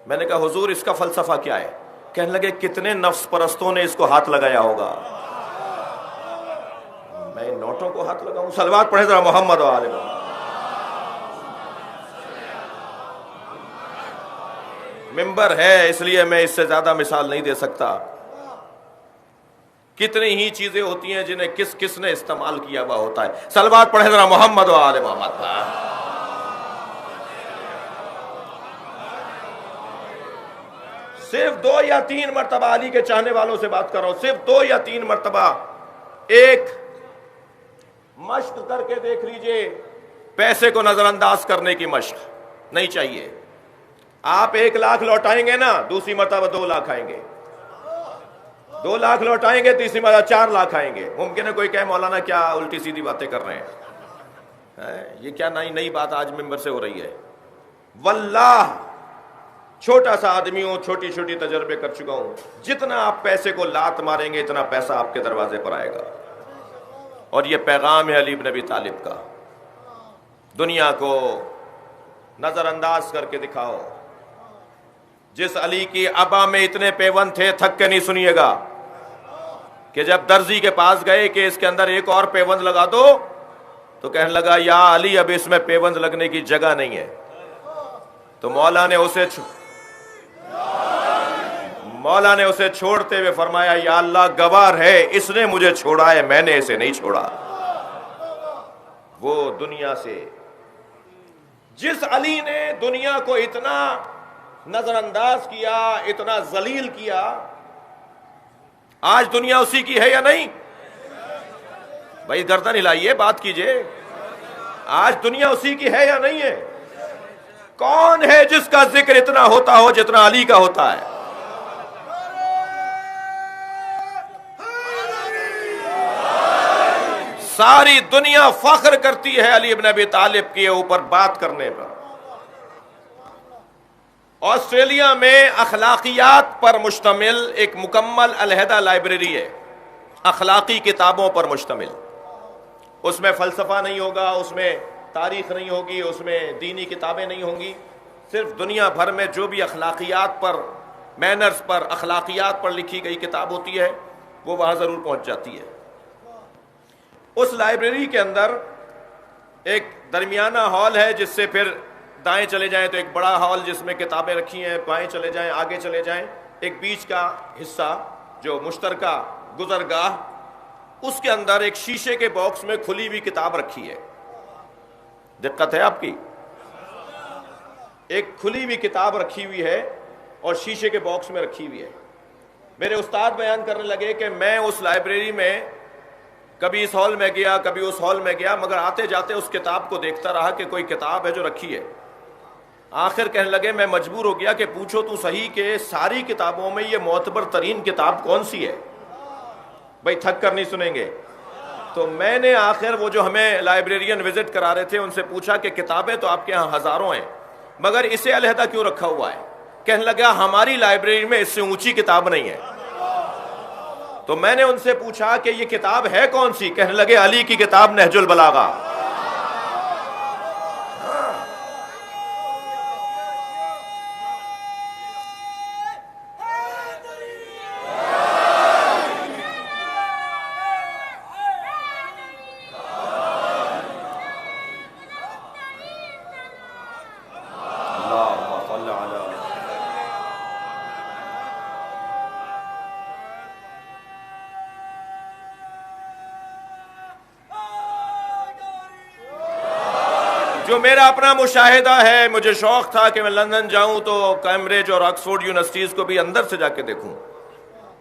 میں نے کہا حضور اس کا فلسفہ کیا ہے؟ کہنے لگے کتنے نفس پرستوں نے اس کو ہاتھ لگایا ہوگا۔ میں ان نوٹوں کو ہاتھ لگاؤں؟ صلوات پڑھے ذرا محمد و آل محمد۔ ممبر ہے اس لیے میں اس سے زیادہ مثال نہیں دے سکتا۔ کتنی ہی چیزیں ہوتی ہیں جنہیں کس کس نے استعمال کیا ہوا ہوتا ہے۔ صلوات پڑھے ذرا محمد و آل محمد۔ صرف 2 یا 3 مرتبہ علی کے چاہنے والوں سے بات کر رہا ہوں، صرف 2 یا 3 مرتبہ ایک مشق کر کے دیکھ لیجئے، پیسے کو نظر انداز کرنے کی مشق نہیں چاہیے۔ آپ 1,00,000 لوٹائیں گے نا، دوسری مرتبہ 2 لاکھ آئیں گے، 2 لاکھ لوٹائیں گے تیسری مرتبہ 4 لاکھ آئیں گے۔ ممکن ہے کوئی کہے مولانا کیا الٹی سیدھی باتیں کر رہے ہیں، یہ کیا نئی بات آج ممبر سے ہو رہی ہے؟ واللہ چھوٹا سا آدمی ہوں، چھوٹی چھوٹی تجربے کر چکا ہوں، جتنا آپ پیسے کو لات ماریں گے اتنا پیسہ آپ کے دروازے پر آئے گا۔ اور یہ پیغام ہے علی بن ابی طالب کا، دنیا کو نظر انداز کر کے دکھاؤ۔ جس علی کی ابا میں اتنے پیوند تھے، تھک کے نہیں سنیے گا، کہ جب درزی کے پاس گئے کہ اس کے اندر ایک اور پیوند لگا دو، تو کہنے لگا یا علی اب اس میں پیوند لگنے کی جگہ نہیں ہے۔ تو مولا نے اسے چھوڑتے ہوئے فرمایا یا اللہ گوار ہے، اس نے مجھے چھوڑا ہے، میں نے اسے نہیں چھوڑا۔ وہ دنیا سے، جس علی نے دنیا کو اتنا نظر انداز کیا، اتنا ذلیل کیا، آج دنیا اسی کی ہے یا نہیں؟ بھائی گردن ہلائیے، بات کیجئے، آج دنیا اسی کی ہے یا نہیں ہے؟ کون ہے جس کا ذکر اتنا ہوتا ہو جتنا علی کا ہوتا ہے؟ ساری دنیا فخر کرتی ہے علی ابن ابی طالب کے اوپر بات کرنے پر۔ آسٹریلیا میں اخلاقیات پر مشتمل ایک مکمل علیحدہ لائبریری ہے، اخلاقی کتابوں پر مشتمل۔ اس میں فلسفہ نہیں ہوگا، اس میں تاریخ نہیں ہوگی، اس میں دینی کتابیں نہیں ہوں گی، صرف دنیا بھر میں جو بھی اخلاقیات پر، مینرز پر، اخلاقیات پر لکھی گئی کتاب ہوتی ہے وہ وہاں ضرور پہنچ جاتی ہے۔ اس لائبریری کے اندر ایک درمیانہ ہال ہے، جس سے پھر دائیں چلے جائیں تو ایک بڑا ہال جس میں کتابیں رکھی ہیں، بائیں چلے جائیں، آگے چلے جائیں، ایک بیچ کا حصہ جو مشترکہ گزرگاہ، اس کے اندر ایک شیشے کے باکس میں کھلی ہوئی کتاب رکھی ہے۔ دقت ہے آپ کی؟ ایک کھلی ہوئی کتاب رکھی ہوئی ہے اور شیشے کے باکس میں رکھی ہوئی ہے۔ میرے استاد بیان کرنے لگے کہ میں اس لائبریری میں کبھی اس ہال میں گیا، کبھی اس ہال میں گیا، مگر آتے جاتے اس کتاب کو دیکھتا رہا کہ کوئی کتاب ہے جو رکھی ہے۔ آخر کہنے لگے میں مجبور ہو گیا کہ پوچھو تو صحیح کہ ساری کتابوں میں یہ معتبر ترین کتاب کون سی ہے؟ بھائی تھک کر نہیں سنیں گے، تو میں نے آخر وہ جو ہمیں لائبریرین وزٹ کرا رہے تھے ان سے پوچھا کہ کتابیں تو آپ کے ہاں ہزاروں ہیں مگر اسے علیحدہ کیوں رکھا ہوا ہے؟ کہنے لگا ہماری لائبریری میں اس سے اونچی کتاب نہیں ہے. تو میں نے ان سے پوچھا کہ یہ کتاب ہے کون سی؟ کہنے لگے علی کی کتاب نہج البلاغہ. جو میرا اپنا مشاہدہ ہے، مجھے شوق تھا کہ میں لندن جاؤں تو کیمبرج اور آکسفورڈ یونیورسٹیز کو بھی اندر سے جا کے دیکھوں.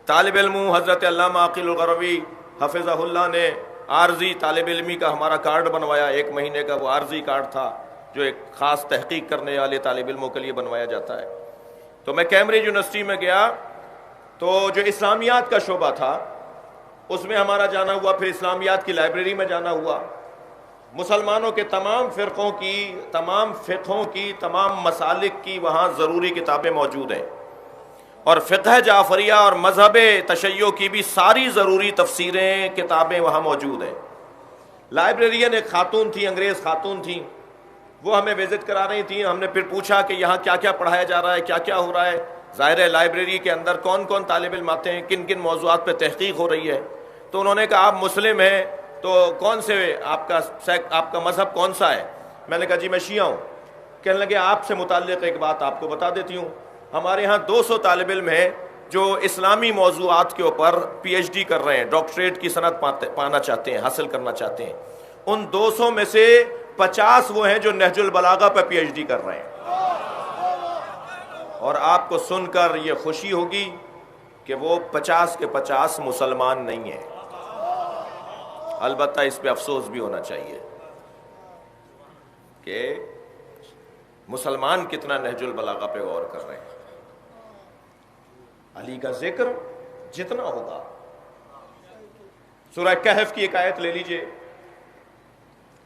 طالب علم حضرت علامہ عقیل الغروی حفظہ اللہ نے عارضی طالب علمی کا ہمارا کارڈ بنوایا. 1 مہینے کا وہ عارضی کارڈ تھا جو ایک خاص تحقیق کرنے والے طالب علموں کے لیے بنوایا جاتا ہے. تو میں کیمبرج یونیورسٹی میں گیا تو جو اسلامیات کا شعبہ تھا اس میں ہمارا جانا ہوا. پھر اسلامیات کی لائبریری میں جانا ہوا. مسلمانوں کے تمام فرقوں کی، تمام فقہوں کی، تمام مسالک کی وہاں ضروری کتابیں موجود ہیں، اور فقہ جعفریہ اور مذہب تشیع کی بھی ساری ضروری تفسیریں کتابیں وہاں موجود ہیں. لائبریرین ایک خاتون تھی، انگریز خاتون تھیں، وہ ہمیں وزٹ کرا رہی تھیں. ہم نے پھر پوچھا کہ یہاں کیا کیا پڑھایا جا رہا ہے، کیا کیا ہو رہا ہے. ظاہر ہے لائبریری کے اندر کون کون طالب علم آتے ہیں، کن کن موضوعات پہ تحقیق ہو رہی ہے. تو انہوں نے کہا آپ مسلم ہیں تو کون سے آپ کا مذہب کون سا ہے؟ میں نے کہا جی میں شیعہ ہوں. کہنے لگے آپ سے متعلق ایک بات آپ کو بتا دیتی ہوں. ہمارے ہاں 200 طالب علم ہیں جو اسلامی موضوعات کے اوپر پی ایچ ڈی کر رہے ہیں، ڈاکٹریٹ کی سند پانا چاہتے ہیں، حاصل کرنا چاہتے ہیں. ان 200 میں سے 50 وہ ہیں جو نہج البلاغہ پہ پی ایچ ڈی کر رہے ہیں. اور آپ کو سن کر یہ خوشی ہوگی کہ وہ 50 کے 50 مسلمان نہیں ہیں. البتہ اس پہ افسوس بھی ہونا چاہیے کہ مسلمان کتنا نہج البلاغہ پہ غور کر رہے ہیں. علی کا ذکر جتنا ہوگا. سورہ کہف کی ایک آیت لے لیجئے،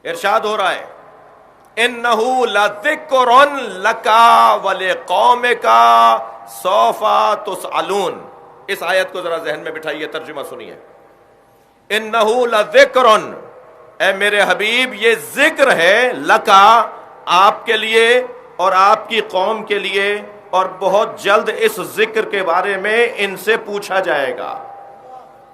ارشاد ہو رہا ہے اِنَّهُ لَذِكْرٌ لَكَ وَلِقَوْمِكَ سَوْفَ تُسْأَلُونَ. اس آیت کو ذرا ذہن میں بٹھائیے، ترجمہ سنیے. اِنَّهُ لَذِكْرٌ، اے میرے حبیب یہ ذکر ہے، لَكَ آپ کے لیے اور آپ کی قوم کے لیے، اور بہت جلد اس ذکر کے بارے میں ان سے پوچھا جائے گا.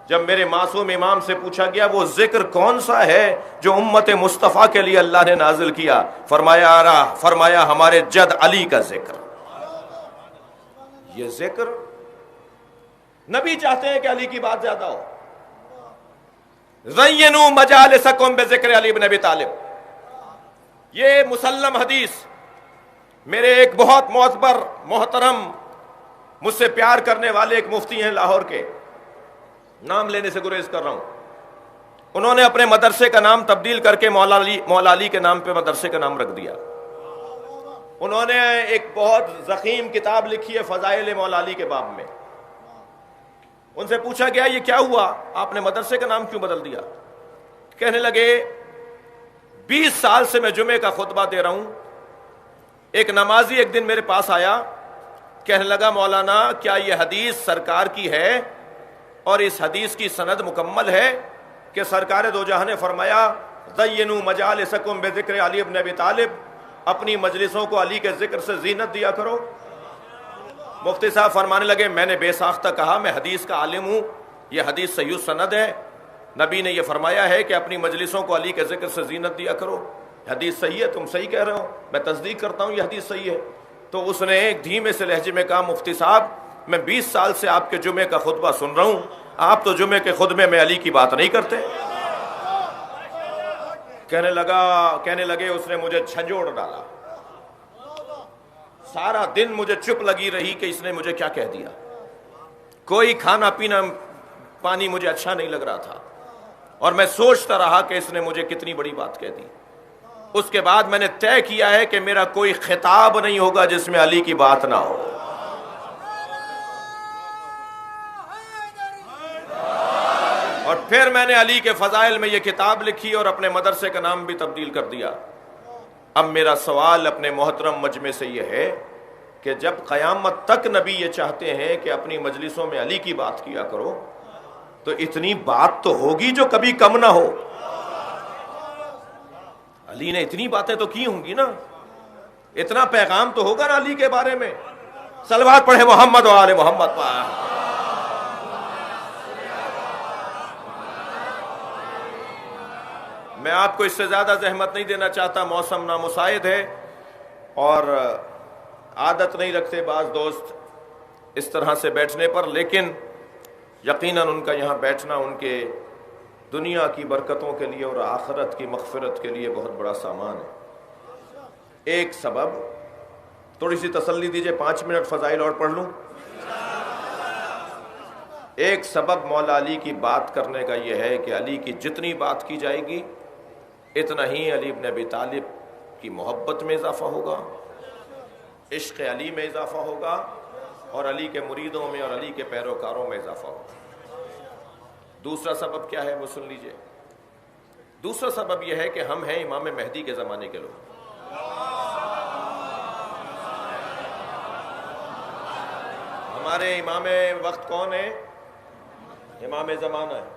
جب میرے معصوم امام سے پوچھا گیا وہ ذکر کون سا ہے جو امت مصطفیٰ کے لیے اللہ نے نازل کیا، فرمایا ہمارے جد علی کا ذکر. یہ ذکر نبی چاہتے ہیں کہ علی کی بات زیادہ ہو. زینوا مجالسکم بذکر علی بن ابی طالب. یہ مسلم حدیث میرے ایک بہت معتبر محترم مجھ سے پیار کرنے والے ایک مفتی ہیں لاہور کے، نام لینے سے گریز کر رہا ہوں. انہوں نے اپنے مدرسے کا نام تبدیل کر کے مولا علی کے نام پہ مدرسے کا نام رکھ دیا. انہوں نے ایک بہت ضخیم کتاب لکھی ہے فضائل مولا علی کے باب میں. ان سے پوچھا گیا یہ کیا ہوا، آپ نے مدرسے کا نام کیوں بدل دیا؟ کہنے لگے 20 سال سے میں جمعے کا خطبہ دے رہا ہوں. ایک نمازی ایک دن میرے پاس آیا، کہنے لگا مولانا کیا یہ حدیث سرکار کی ہے اور اس حدیث کی سند مکمل ہے کہ سرکار دو جہاں نے فرمایا زینوا مجالسکم بذکر علی بن ابی طالب، اپنی مجلسوں کو علی کے ذکر سے زینت دیا کرو؟ مفتی صاحب فرمانے لگے میں نے بے ساختہ کہا میں حدیث کا عالم ہوں، یہ حدیث صحیح سند ہے، نبی نے یہ فرمایا ہے کہ اپنی مجلسوں کو علی کے ذکر سے زینت دیا کرو. حدیث صحیح ہے، تم صحیح کہہ رہے ہو، میں تصدیق کرتا ہوں یہ حدیث صحیح ہے. تو اس نے ایک دھیمے سے لہجے میں کہا مفتی صاحب میں 20 سال سے آپ کے جمعے کا خطبہ سن رہا ہوں، آپ تو جمعے کے خطبے میں علی کی بات نہیں کرتے. کہنے لگے اس نے مجھے جھنجھوڑ ڈالا. سارا دن مجھے چپ لگی رہی کہ اس نے مجھے کیا کہہ دیا. کوئی کھانا پینا پانی مجھے اچھا نہیں لگ رہا تھا، اور میں سوچتا رہا کہ اس نے مجھے کتنی بڑی بات کہہ دی. اس کے بعد میں نے طے کیا ہے کہ میرا کوئی خطاب نہیں ہوگا جس میں علی کی بات نہ ہو. اور پھر میں نے علی کے فضائل میں یہ کتاب لکھی اور اپنے مدرسے کا نام بھی تبدیل کر دیا۔ اب میرا سوال اپنے محترم مجمع سے یہ ہے کہ جب قیامت تک نبی یہ چاہتے ہیں کہ اپنی مجلسوں میں علی کی بات کیا کرو، تو اتنی بات تو ہوگی جو کبھی کم نہ ہو۔ علی نے اتنی باتیں تو کی ہوں گی نا، اتنا پیغام تو ہوگا نا علی کے بارے میں۔ صلوات پڑھے محمد و آل محمد پر۔ میں آپ کو اس سے زیادہ زحمت نہیں دینا چاہتا، موسم نامساعد ہے اور عادت نہیں رکھتے بعض دوست اس طرح سے بیٹھنے پر، لیکن یقیناً ان کا یہاں بیٹھنا ان کے دنیا کی برکتوں کے لیے اور آخرت کی مغفرت کے لیے بہت بڑا سامان ہے۔ ایک سبب، تھوڑی سی تسلی دیجئے، 5 منٹ فضائل اور پڑھ لوں۔ ایک سبب مولا علی کی بات کرنے کا یہ ہے کہ علی کی جتنی بات کی جائے گی اتنا ہی علی ابن ابی طالب کی محبت میں اضافہ ہوگا، عشق علی میں اضافہ ہوگا، اور علی کے مریدوں میں اور علی کے پیروکاروں میں اضافہ ہوگا۔ دوسرا سبب کیا ہے وہ سن لیجئے۔ دوسرا سبب یہ ہے کہ ہم ہیں امام مہدی کے زمانے کے لوگ۔ ہمارے امام وقت کون ہے؟ امام زمانہ ہے۔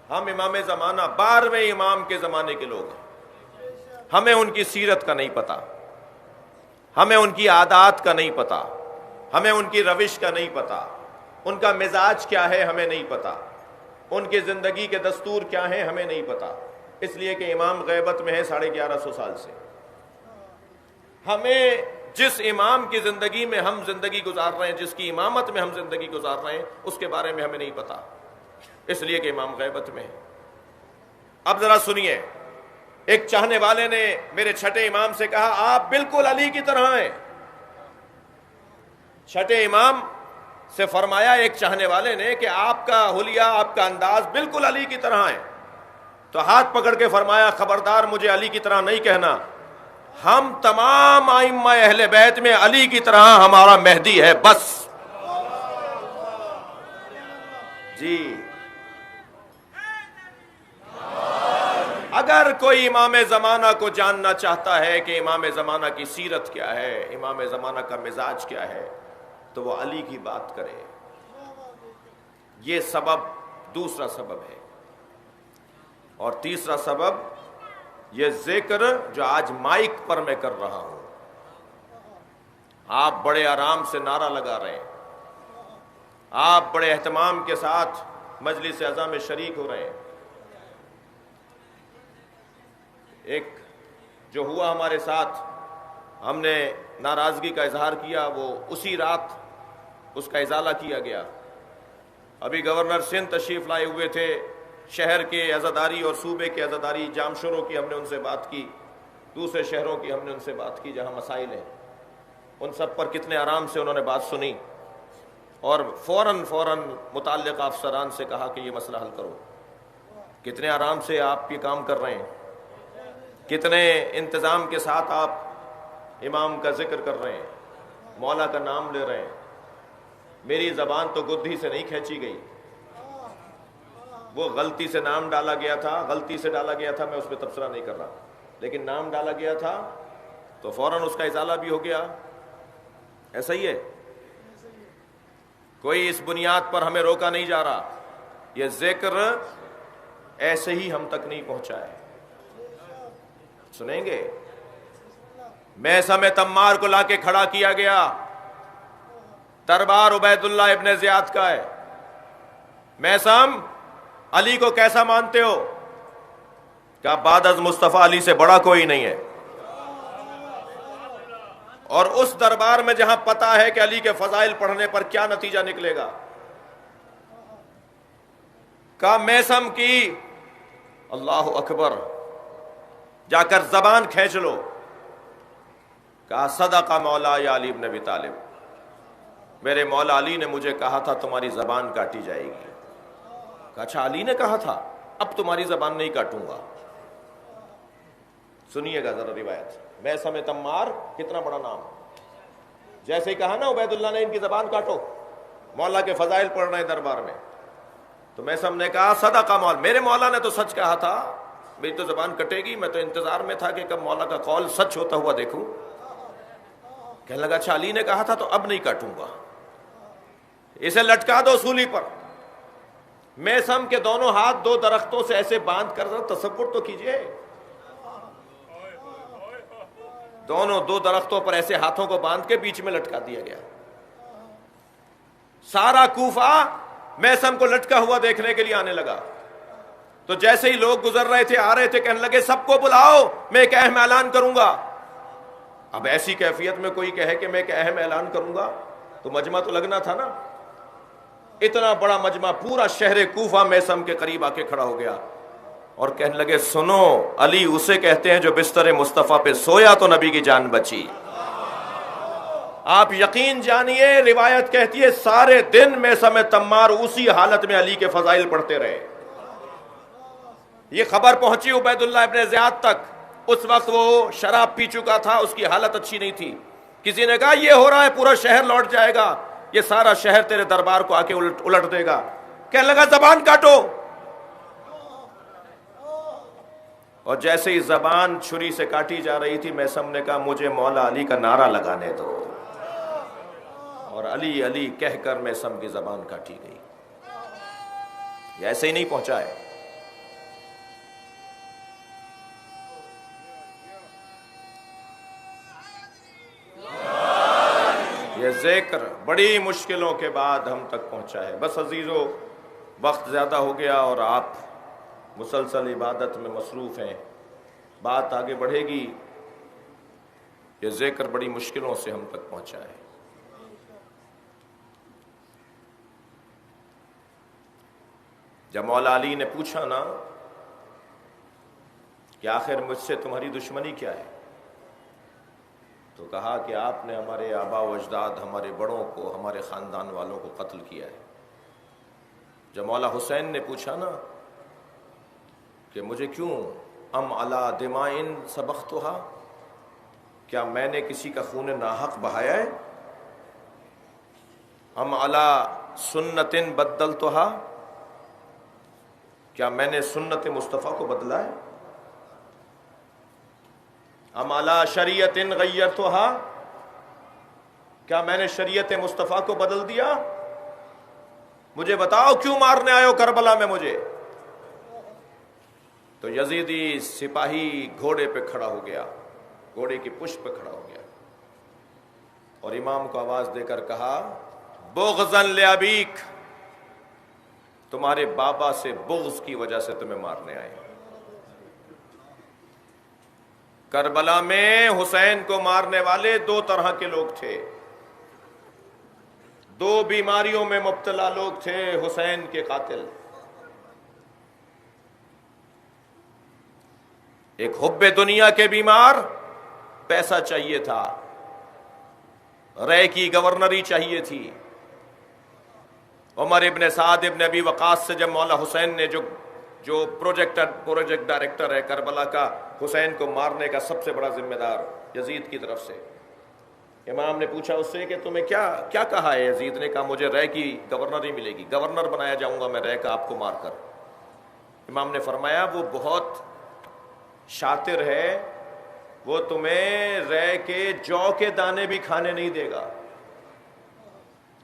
ہم امام زمانہ 12ویں امام کے زمانے کے لوگ ہیں۔ ہمیں ان کی سیرت کا نہیں پتا، ہمیں ان کی عادات کا نہیں پتا، ہمیں ان کی روش کا نہیں پتا، ان کا مزاج کیا ہے ہمیں نہیں پتا، ان کی زندگی کے دستور کیا ہیں ہمیں نہیں پتا، اس لیے کہ امام غیبت میں ہے 1150 سال سے۔ ہمیں جس امام کی زندگی میں ہم زندگی گزار رہے ہیں، جس کی امامت میں ہم زندگی گزار رہے ہیں، اس کے بارے میں ہمیں نہیں پتا، اس لیے کہ امام غیبت میں ہے۔ اب ذرا سنیے، ایک چاہنے والے نے میرے چھٹے امام سے کہا آپ بالکل علی کی طرح ہیں۔ چھٹے امام سے فرمایا ایک چاہنے والے نے کہ آپ کا حلیہ، آپ کا انداز بالکل علی کی طرح ہے، تو ہاتھ پکڑ کے فرمایا خبردار مجھے علی کی طرح نہیں کہنا، ہم تمام ائمہ اہل بیت میں علی کی طرح ہمارا مہدی ہے بس۔ جی، اگر کوئی امام زمانہ کو جاننا چاہتا ہے کہ امام زمانہ کی سیرت کیا ہے، امام زمانہ کا مزاج کیا ہے، تو وہ علی کی بات کرے۔ یہ سبب دوسرا سبب ہے۔ اور تیسرا سبب یہ ذکر جو آج مائک پر میں کر رہا ہوں، آپ بڑے آرام سے نعرہ لگا رہے ہیں، آپ بڑے اہتمام کے ساتھ مجلس اعظم میں شریک ہو رہے ہیں۔ ایک جو ہوا ہمارے ساتھ، ہم نے ناراضگی کا اظہار کیا، وہ اسی رات اس کا ازالہ کیا گیا۔ ابھی گورنر سندھ تشریف لائے ہوئے تھے، شہر کے عزاداری اور صوبے کے عزاداری جامشوروں کی ہم نے ان سے بات کی، دوسرے شہروں کی ہم نے ان سے بات کی جہاں مسائل ہیں، ان سب پر کتنے آرام سے انہوں نے بات سنی اور فوراً متعلقہ افسران سے کہا کہ یہ مسئلہ حل کرو۔ کتنے آرام سے آپ یہ کام کر رہے ہیں، کتنے انتظام کے ساتھ آپ امام کا ذکر کر رہے ہیں، مولا کا نام لے رہے ہیں۔ میری زبان تو گدھی سے نہیں کھینچی گئی، وہ غلطی سے نام ڈالا گیا تھا، غلطی سے ڈالا گیا تھا، میں اس پہ تبصرہ نہیں کر رہا، لیکن نام ڈالا گیا تھا تو فوراً اس کا ازالہ بھی ہو گیا۔ ایسا ہی ہے، کوئی اس بنیاد پر ہمیں روکا نہیں جا رہا، یہ ذکر ایسے ہی ہم تک نہیں پہنچا ہے۔ سنیں گے، میثم تمار کو لا کے کھڑا کیا گیا، دربار عبید اللہ ابن زیاد کا ہے۔ میثم، علی کو کیسا مانتے ہو؟ کیا بعد از مصطفیٰ علی سے بڑا کوئی نہیں ہے؟ اور اس دربار میں جہاں پتا ہے کہ علی کے فضائل پڑھنے پر کیا نتیجہ نکلے گا، کہا میثم کی اللہ اکبر، جا کر زبان کھینچ لو، کہا صدق مولا یا علی ابن ابی طالب، میرے مولا علی نے مجھے کہا تھا تمہاری زبان کاٹی جائے گی۔ کہا اچھا علی نے کہا تھا، اب تمہاری زبان نہیں کاٹوں گا۔ سنیے گا ذرا روایت، میثم تمار کتنا بڑا نام، جیسے ہی کہا نا عبید اللہ نے ان کی زبان کاٹو، مولا کے فضائل پڑھ رہے ہیں دربار میں، تو میں سب نے کہا صدقہ مولا، میرے مولا نے تو سچ کہا تھا، میری تو زبان کٹے گی، میں تو انتظار میں تھا کہ کب مولا کا قول سچ ہوتا ہوا دیکھوں۔ کہنے لگا اچھا علی نے کہا تھا تو اب نہیں کاٹوں گا، اسے لٹکا دو سولی پر۔ میں سم کے دونوں ہاتھ دو درختوں سے ایسے باندھ کر تصور تو کیجئے، دونوں دو درختوں پر ایسے ہاتھوں کو باندھ کے بیچ میں لٹکا دیا گیا۔ سارا کوفہ میسم کو لٹکا ہوا دیکھنے کے لیے آنے لگا۔ تو جیسے ہی لوگ گزر رہے تھے آ رہے تھے، کہنے لگے سب کو بلاؤ، میں ایک اہم اعلان کروں گا۔ اب ایسی کیفیت میں کوئی کہے کہ میں ایک اہم اعلان کروں گا تو مجمع تو لگنا تھا نا۔ اتنا بڑا مجمع، پورا شہر کوفہ میسم کے قریب آ کے کھڑا ہو گیا اور کہنے لگے سنو، علی اسے کہتے ہیں جو بستر مصطفیٰ پہ سویا تو نبی کی جان بچی۔ آپ یقین جانیے، روایت کہتی ہے سارے دن میسم تمار اسی حالت میں علی کے فضائل پڑھتے رہے۔ یہ خبر پہنچی عبید اللہ ابن زیاد تک، اس وقت وہ شراب پی چکا تھا، اس کی حالت اچھی نہیں تھی۔ کسی نے کہا یہ ہو رہا ہے، پورا شہر لوٹ جائے گا، یہ سارا شہر تیرے دربار کو آ کے الٹ دے گا۔ کہنے لگا زبان کاٹو، اور جیسے ہی زبان چھری سے کاٹی جا رہی تھی، میسم نے کہا مجھے مولا علی کا نعرہ لگانے دو، اور علی علی کہہ کر میسم کی زبان کاٹی گئی۔ یہ ایسے ہی نہیں پہنچا ہے۔ یہ ذکر بڑی مشکلوں کے بعد ہم تک پہنچا ہے۔ بس عزیزو، وقت زیادہ ہو گیا اور آپ مسلسل عبادت میں مصروف ہیں، بات آگے بڑھے گی۔ یہ ذکر بڑی مشکلوں سے ہم تک پہنچا ہے۔ جب مولا علی نے پوچھا نا کہ آخر مجھ سے تمہاری دشمنی کیا ہے، تو کہا کہ آپ نے ہمارے آبا و اجداد، ہمارے بڑوں کو، ہمارے خاندان والوں کو قتل کیا ہے۔ جب مولا حسین نے پوچھا نا کہ مجھے کیوں، ام علی دمائن سبختھا، کیا میں نے کسی کا خون ناحق بہایا ہے؟ ام علی سنت بدلتھا، کیا میں نے سنت مصطفیٰ کو بدلا ہے؟ ام علی شریعت غیرتھا، کیا میں نے شریعت مصطفیٰ کو بدل دیا؟ مجھے بتاؤ کیوں مارنے آئے ہو کربلا میں مجھے؟ تو یزیدی سپاہی گھوڑے پہ کھڑا ہو گیا، گھوڑے کی پشت پہ کھڑا ہو گیا، اور امام کو آواز دے کر کہا بغضاً لابیک، تمہارے بابا سے بغض کی وجہ سے تمہیں مارنے آئے۔ کربلا میں حسین کو مارنے والے دو طرح کے لوگ تھے، دو بیماریوں میں مبتلا لوگ تھے حسین کے قاتل۔ ایک حب دنیا کے بیمار، پیسہ چاہیے تھا، رے کی گورنری چاہیے تھی۔ عمر ابن سعد ابن ابی وقاص سے جب مولا حسین نے جو پروجیکٹ ڈائریکٹر ہے کربلا کا، حسین کو مارنے کا سب سے بڑا ذمہ دار یزید کی طرف سے، امام نے پوچھا اس سے کہ تمہیں کیا کہا ہے؟ یزید نے کہا مجھے رے کی گورنری ملے گی، گورنر بنایا جاؤں گا میں رے کا آپ کو مار کر۔ امام نے فرمایا وہ بہت شاطر ہے، وہ تمہیں رے کے جو کے دانے بھی کھانے نہیں دے گا،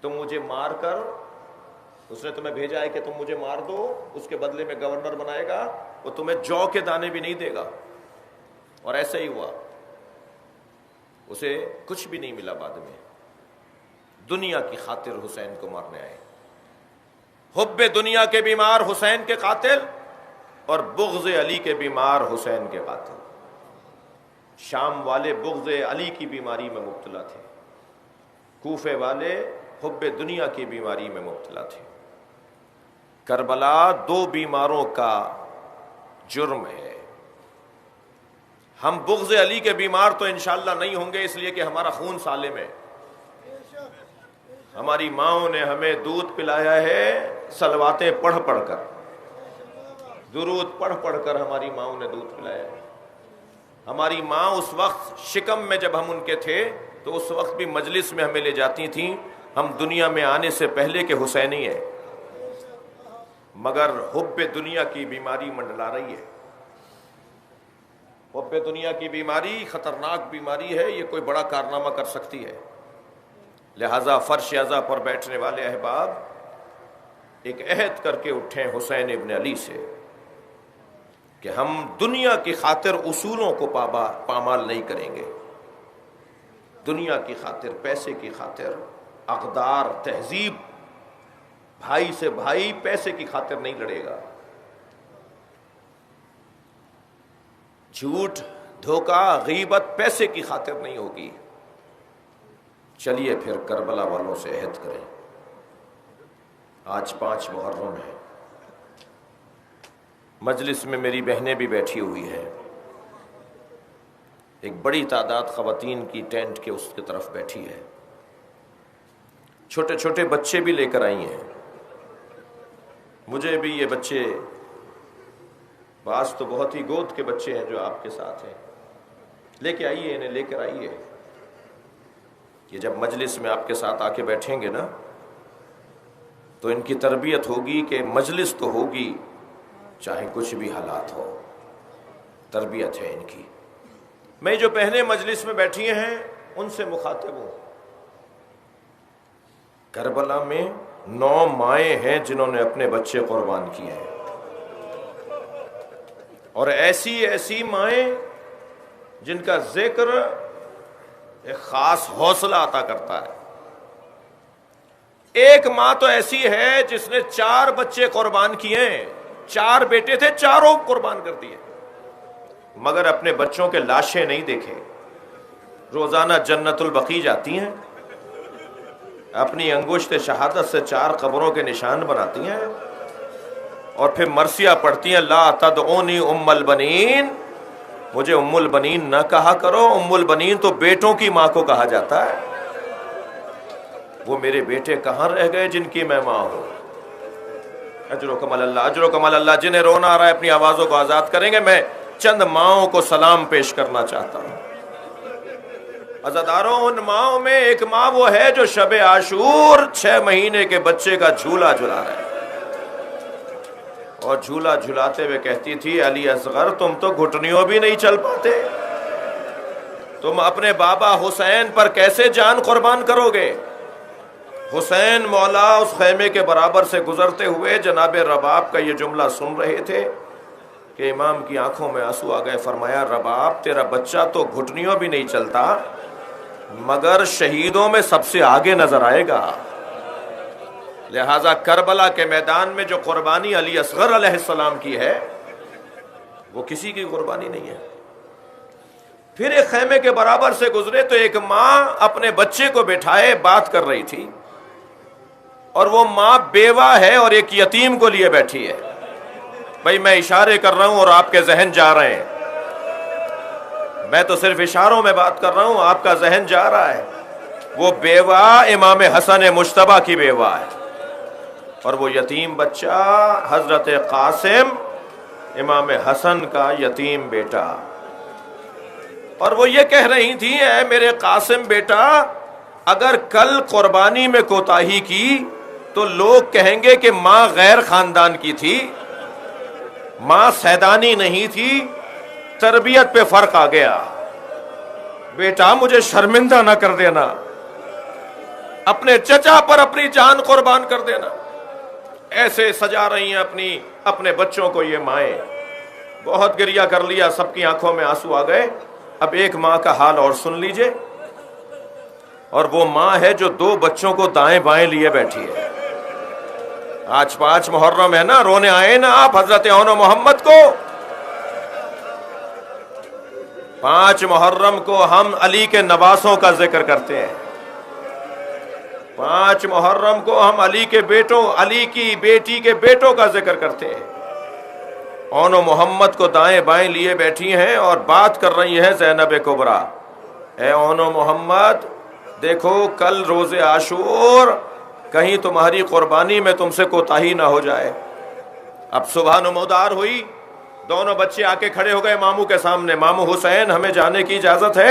تم مجھے مار کر، اس نے تمہیں بھیجا ہے کہ تم مجھے مار دو، اس کے بدلے میں گورنر بنائے گا، وہ تمہیں جو کے دانے بھی نہیں دے گا۔ اور ایسا ہی ہوا، اسے کچھ بھی نہیں ملا بعد میں۔ دنیا کی خاطر حسین کو مارنے آئے، حب دنیا کے بیمار حسین کے قاتل، اور بغض علی کے بیمار حسین کے قاتل۔ شام والے بغض علی کی بیماری میں مبتلا تھے، کوفے والے حب دنیا کی بیماری میں مبتلا تھے۔ کربلا دو بیماروں کا جرم ہے۔ ہم بغض علی کے بیمار تو انشاءاللہ نہیں ہوں گے، اس لیے کہ ہمارا خون سالم ہے، ہماری ماؤں نے ہمیں دودھ پلایا ہے صلواتیں پڑھ پڑھ کر، درود پڑھ پڑھ کر ہماری ماؤں نے دودھ پلایا ہے۔ ہماری ماں اس وقت شکم میں جب ہم ان کے تھے تو اس وقت بھی مجلس میں ہمیں لے جاتی تھیں، ہم دنیا میں آنے سے پہلے کہ حسینی ہیں۔ مگر حب دنیا کی بیماری منڈلا رہی ہے. حب دنیا کی بیماری خطرناک بیماری ہے، یہ کوئی بڑا کارنامہ کر سکتی ہے. لہذا فرش ازا پر بیٹھنے والے احباب ایک عہد کر کے اٹھیں حسین ابن علی سے کہ ہم دنیا کی خاطر اصولوں کو پامال نہیں کریں گے. دنیا کی خاطر، پیسے کی خاطر، اقدار، تہذیب، بھائی سے بھائی پیسے کی خاطر نہیں لڑے گا. جھوٹ، دھوکہ، غیبت پیسے کی خاطر نہیں ہوگی. چلیے پھر کربلا والوں سے عہد کریں. آج 5 محرم ہے. مجلس میں میری بہنیں بھی بیٹھی ہوئی ہیں. ایک بڑی تعداد خواتین کی ٹینٹ کے اس کی طرف بیٹھی ہے. چھوٹے چھوٹے بچے بھی لے کر آئی ہیں. مجھے بھی یہ بچے، بعض تو بہت ہی گود کے بچے ہیں جو آپ کے ساتھ ہیں، لے کے آئیے، انہیں لے کر آئیے. یہ جب مجلس میں آپ کے ساتھ آ کے بیٹھیں گے نا تو ان کی تربیت ہوگی کہ مجلس تو ہوگی چاہے کچھ بھی حالات ہو. تربیت ہے ان کی. میں جو بہنیں مجلس میں بیٹھی ہیں ان سے مخاطب ہوں. کربلا میں 9 مائیں ہیں جنہوں نے اپنے بچے قربان کیے ہیں، اور ایسی ایسی مائیں جن کا ذکر ایک خاص حوصلہ عطا کرتا ہے. ایک ماں تو ایسی ہے جس نے 4 بچے قربان کیے ہیں. 4 بیٹے تھے، چاروں قربان کر دیے، مگر اپنے بچوں کے لاشیں نہیں دیکھے. روزانہ جنت البقیع جاتی ہیں، اپنی انگشت شہادت سے 4 قبروں کے نشان بناتی ہیں، اور پھر مرثیہ پڑھتی ہیں لا تدعونی ام البنین، مجھے ام البنین نہ کہا کرو. ام البنین تو بیٹوں کی ماں کو کہا جاتا ہے. وہ میرے بیٹے کہاں رہ گئے جن کی میں ماں ہوں. اجر و کمال اللہ، اجر و کمال اللہ. جنہیں رونا آ رہا ہے اپنی آوازوں کو آزاد کریں گے. میں چند ماؤں کو سلام پیش کرنا چاہتا ہوں. عزاداروں، ان ماؤں میں ایک ماں وہ ہے جو شب عاشور 6 مہینے کے بچے کا جھولا جھلا رہے، اور جھولا جھلاتے ہوئے کہتی تھی علی اصغر تم تو گھٹنیوں بھی نہیں چل پاتے، تم اپنے بابا حسین پر کیسے جان قربان کرو گے. حسین مولا اس خیمے کے برابر سے گزرتے ہوئے جناب رباب کا یہ جملہ سن رہے تھے کہ امام کی آنکھوں میں آنسو آ گئے. فرمایا رباب تیرا بچہ تو گھٹنیوں بھی نہیں چلتا مگر شہیدوں میں سب سے آگے نظر آئے گا. لہذا کربلا کے میدان میں جو قربانی علی اصغر علیہ السلام کی ہے وہ کسی کی قربانی نہیں ہے. پھر ایک خیمے کے برابر سے گزرے تو ایک ماں اپنے بچے کو بٹھائے بات کر رہی تھی، اور وہ ماں بیوہ ہے اور ایک یتیم کو لیے بیٹھی ہے. بھائی میں اشارے کر رہا ہوں اور آپ کے ذہن جا رہے ہیں، میں تو صرف اشاروں میں بات کر رہا ہوں، آپ کا ذہن جا رہا ہے. وہ بیوہ امام حسن مجتبیٰ کی بیوہ ہے، اور وہ یتیم بچہ حضرت قاسم امام حسن کا یتیم بیٹا. اور وہ یہ کہہ رہی تھی اے میرے قاسم بیٹا، اگر کل قربانی میں کوتاہی کی تو لوگ کہیں گے کہ ماں غیر خاندان کی تھی، ماں سیدانی نہیں تھی، تربیت پہ فرق آ گیا. بیٹا مجھے شرمندہ نہ کر دینا، اپنے چچا پر اپنی جان قربان کر دینا. ایسے سجا رہی ہیں اپنے بچوں کو یہ مائیں. بہت گریہ کر لیا، سب کی آنکھوں میں آنسو آ گئے. اب ایک ماں کا حال اور سن لیجئے، اور وہ ماں ہے جو 2 بچوں کو دائیں بائیں لیے بیٹھی ہے. آج 5 محرم ہے نا، رونے آئے نا آپ حضرت اون محمد کو. 5 محرم کو ہم علی کے نواسوں کا ذکر کرتے ہیں. 5 محرم کو ہم علی کے بیٹوں، علی کی بیٹی کے بیٹوں کا ذکر کرتے ہیں. اون محمد کو دائیں بائیں لیے بیٹھی ہیں اور بات کر رہی ہیں زینب کبریٰ. اے اون محمد دیکھو کل روز عاشور کہیں تمہاری قربانی میں تم سے کوتاہی نہ ہو جائے. اب صبح نمودار ہوئی، دونوں بچے آ کے کھڑے ہو گئے ماموں کے سامنے. ماموں حسین ہمیں جانے کی اجازت ہے؟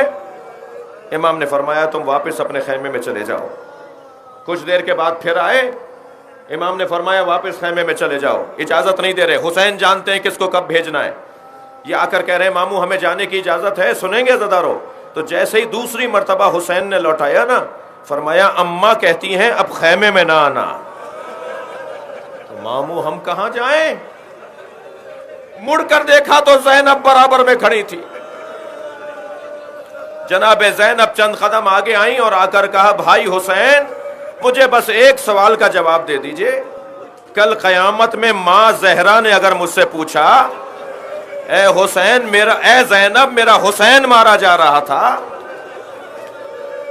امام نے فرمایا تم واپس اپنے خیمے میں چلے جاؤ. کچھ دیر کے بعد پھر آئے امام نے فرمایا واپس خیمے میں چلے جاؤ، اجازت نہیں دے رہے، حسین جانتے ہیں کس کو کب بھیجنا ہے۔ یہ آ کر کہہ رہے ہیں ماموں ہمیں جانے کی اجازت ہے، سنیں گے زدارو؟ تو جیسے ہی دوسری مرتبہ حسین نے لوٹایا نا، فرمایا اماں کہتی ہیں اب خیمے میں نہ آنا۔ تو ماموں ہم کہاں جائیں؟ مڑ کر دیکھا تو زینب برابر میں کھڑی تھی۔ جناب زینب چند قدم آگے آئیں اور آ کر کہا بھائی حسین مجھے بس ایک سوال کا جواب دے دیجئے، کل قیامت میں ماں زہرا نے اگر مجھ سے پوچھا اے حسین اے زینب میرا حسین مارا جا رہا تھا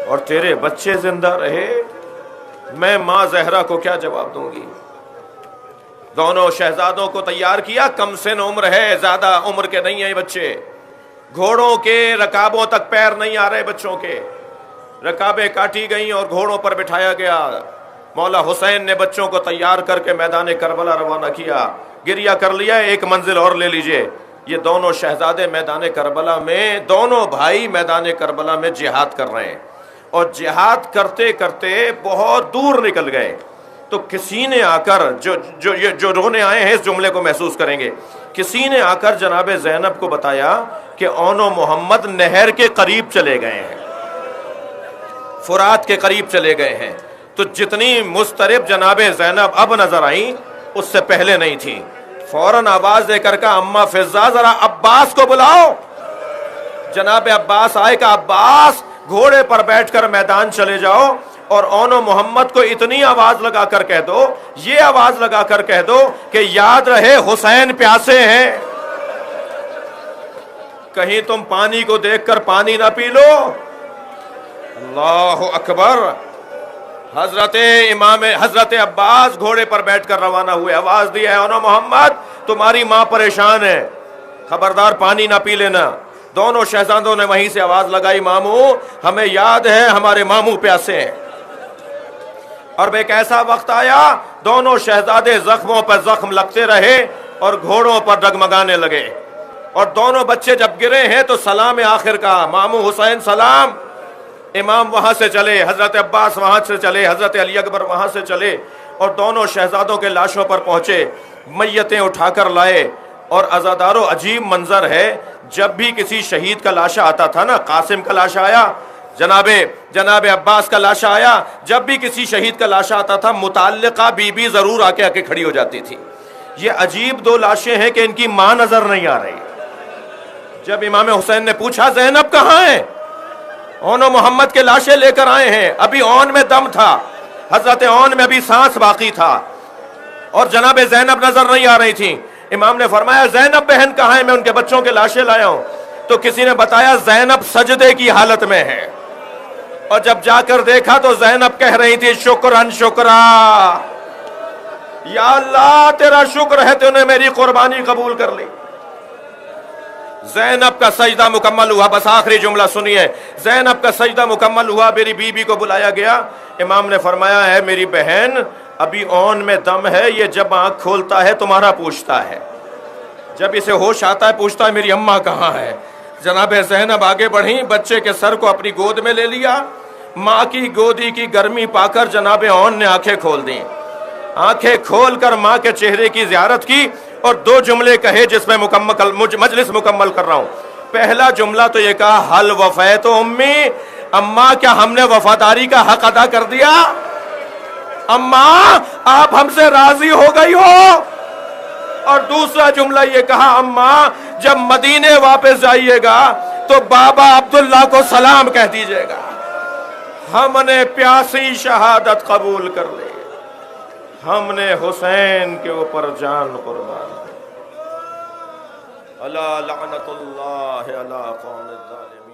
اور تیرے بچے زندہ رہے، میں ماں زہرا کو کیا جواب دوں گی؟ دونوں شہزادوں کو تیار کیا، کم سن عمر ہے، زیادہ عمر کے نہیں ہیں بچے، گھوڑوں کے رکابوں تک پیر نہیں آ رہے بچوں کے، رکابیں کاٹی گئیں اور گھوڑوں پر بٹھایا گیا۔ مولا حسین نے بچوں کو تیار کر کے میدان کربلا روانہ کیا، گریہ کر لیا ایک منزل اور لے لیجئے۔ یہ دونوں شہزادے میدان کربلا میں، دونوں بھائی میدان کربلا میں جہاد کر رہے ہیں، اور جہاد کرتے کرتے بہت دور نکل گئے۔ تو کسی نے آ کر جو رونے آئے ہیں اس جملے کو محسوس کریں گے، کسی نے آ کر جناب زینب کو بتایا کہ اون و محمد نہر کے قریب چلے گئے ہیں، فرات کے قریب چلے گئے ہیں۔ تو جتنی مضطرب جناب زینب اب نظر آئیں اس سے پہلے نہیں تھی، فوراً آواز دے کر کہا اماں فضہ ذرا عباس کو بلاؤ۔ جناب عباس آئے کہ عباس گھوڑے پر بیٹھ کر میدان چلے جاؤ اور اون و محمد کو اتنی آواز لگا کر کہہ دو، یہ آواز لگا کر کہہ دو کہ یاد رہے حسین پیاسے ہیں، کہیں تم پانی کو دیکھ کر پانی نہ پی لو۔ اللہ اکبر۔ حضرت عباس گھوڑے پر بیٹھ کر روانہ ہوئے، آواز دی ہے اون و محمد تمہاری ماں پریشان ہے، خبردار پانی نہ پی لینا۔ دونوں شہزادوں نے وہیں سے آواز لگائی ماموں ہمیں یاد ہے ہمارے ماموں پیاسے ہیں۔ اور ایک ایسا وقت آیا دونوں شہزادے زخموں پر زخم لگتے رہے اور گھوڑوں پر ڈگمگانے لگے، اور دونوں بچے جب گرے ہیں تو سلام آخر کا ماموں حسین سلام۔ امام وہاں سے چلے، حضرت عباس وہاں سے چلے، حضرت علی اکبر وہاں سے چلے اور دونوں شہزادوں کے لاشوں پر پہنچے، میتیں اٹھا کر لائے۔ اور عزادارو عجیب منظر ہے، جب بھی کسی شہید کا لاشا آتا تھا نا، قاسم کا لاشا آیا، جناب عباس کا لاشا آیا، جب بھی کسی شہید کا لاشا آتا تھا متعلقہ بی بی ضرور آ کے کھڑی ہو جاتی تھی۔ یہ عجیب دو لاشیں ہیں کہ ان کی ماں نظر نہیں آ رہی۔ جب امام حسین نے پوچھا زینب کہاں ہے؟ اون و محمد کے لاشیں لے کر آئے ہیں، ابھی اون میں دم تھا، حضرت اون میں ابھی سانس باقی تھا اور جناب زینب نظر نہیں آ رہی تھی۔ امام نے فرمایا زینب بہن کہاں ہے؟ میں ان کے بچوں کے لاشیں لایا ہوں۔ تو کسی نے بتایا زینب سجدے کی حالت میں ہے، اور جب جا کر دیکھا تو زینب کہہ رہی تھی شکرن شکرا، یا اللہ تیرا شکر ہے تو نے میری قربانی قبول کر لی۔ زینب کا سجدہ مکمل ہوا، بس آخری جملہ سنیے، زینب کا سجدہ مکمل ہوا، میری بیوی کو بلایا گیا۔ امام نے فرمایا ہے میری بہن ابھی اون میں دم ہے، یہ جب آنکھ کھولتا ہے تمہارا پوچھتا ہے، جب اسے ہوش آتا ہے پوچھتا ہے میری اماں کہاں ہے۔ جناب زینب آگے بڑھیں، بچے کے سر کو اپنی گود میں لے لیا، ماں کی گودی کی گرمی پا کر جناب اون نے آنکھیں کھول دیں، آنکھیں کھول کر ماں کے چہرے کی زیارت کی اور دو جملے کہے جس میں مجلس مکمل کر رہا ہوں۔ پہلا جملہ تو یہ کہا حل وفیت امی، اماں کیا ہم نے وفاداری کا حق ادا کر دیا؟ اماں آپ ہم سے راضی ہو گئی ہو؟ اور دوسرا جملہ یہ کہا اماں جب مدینے واپس جائیے گا تو بابا عبداللہ کو سلام کہہ دیجئے گا، ہم نے پیاسی شہادت قبول کر لی، ہم نے حسین کے اوپر جان قربان۔ الا لعنت اللہ علی قوم الظالمین۔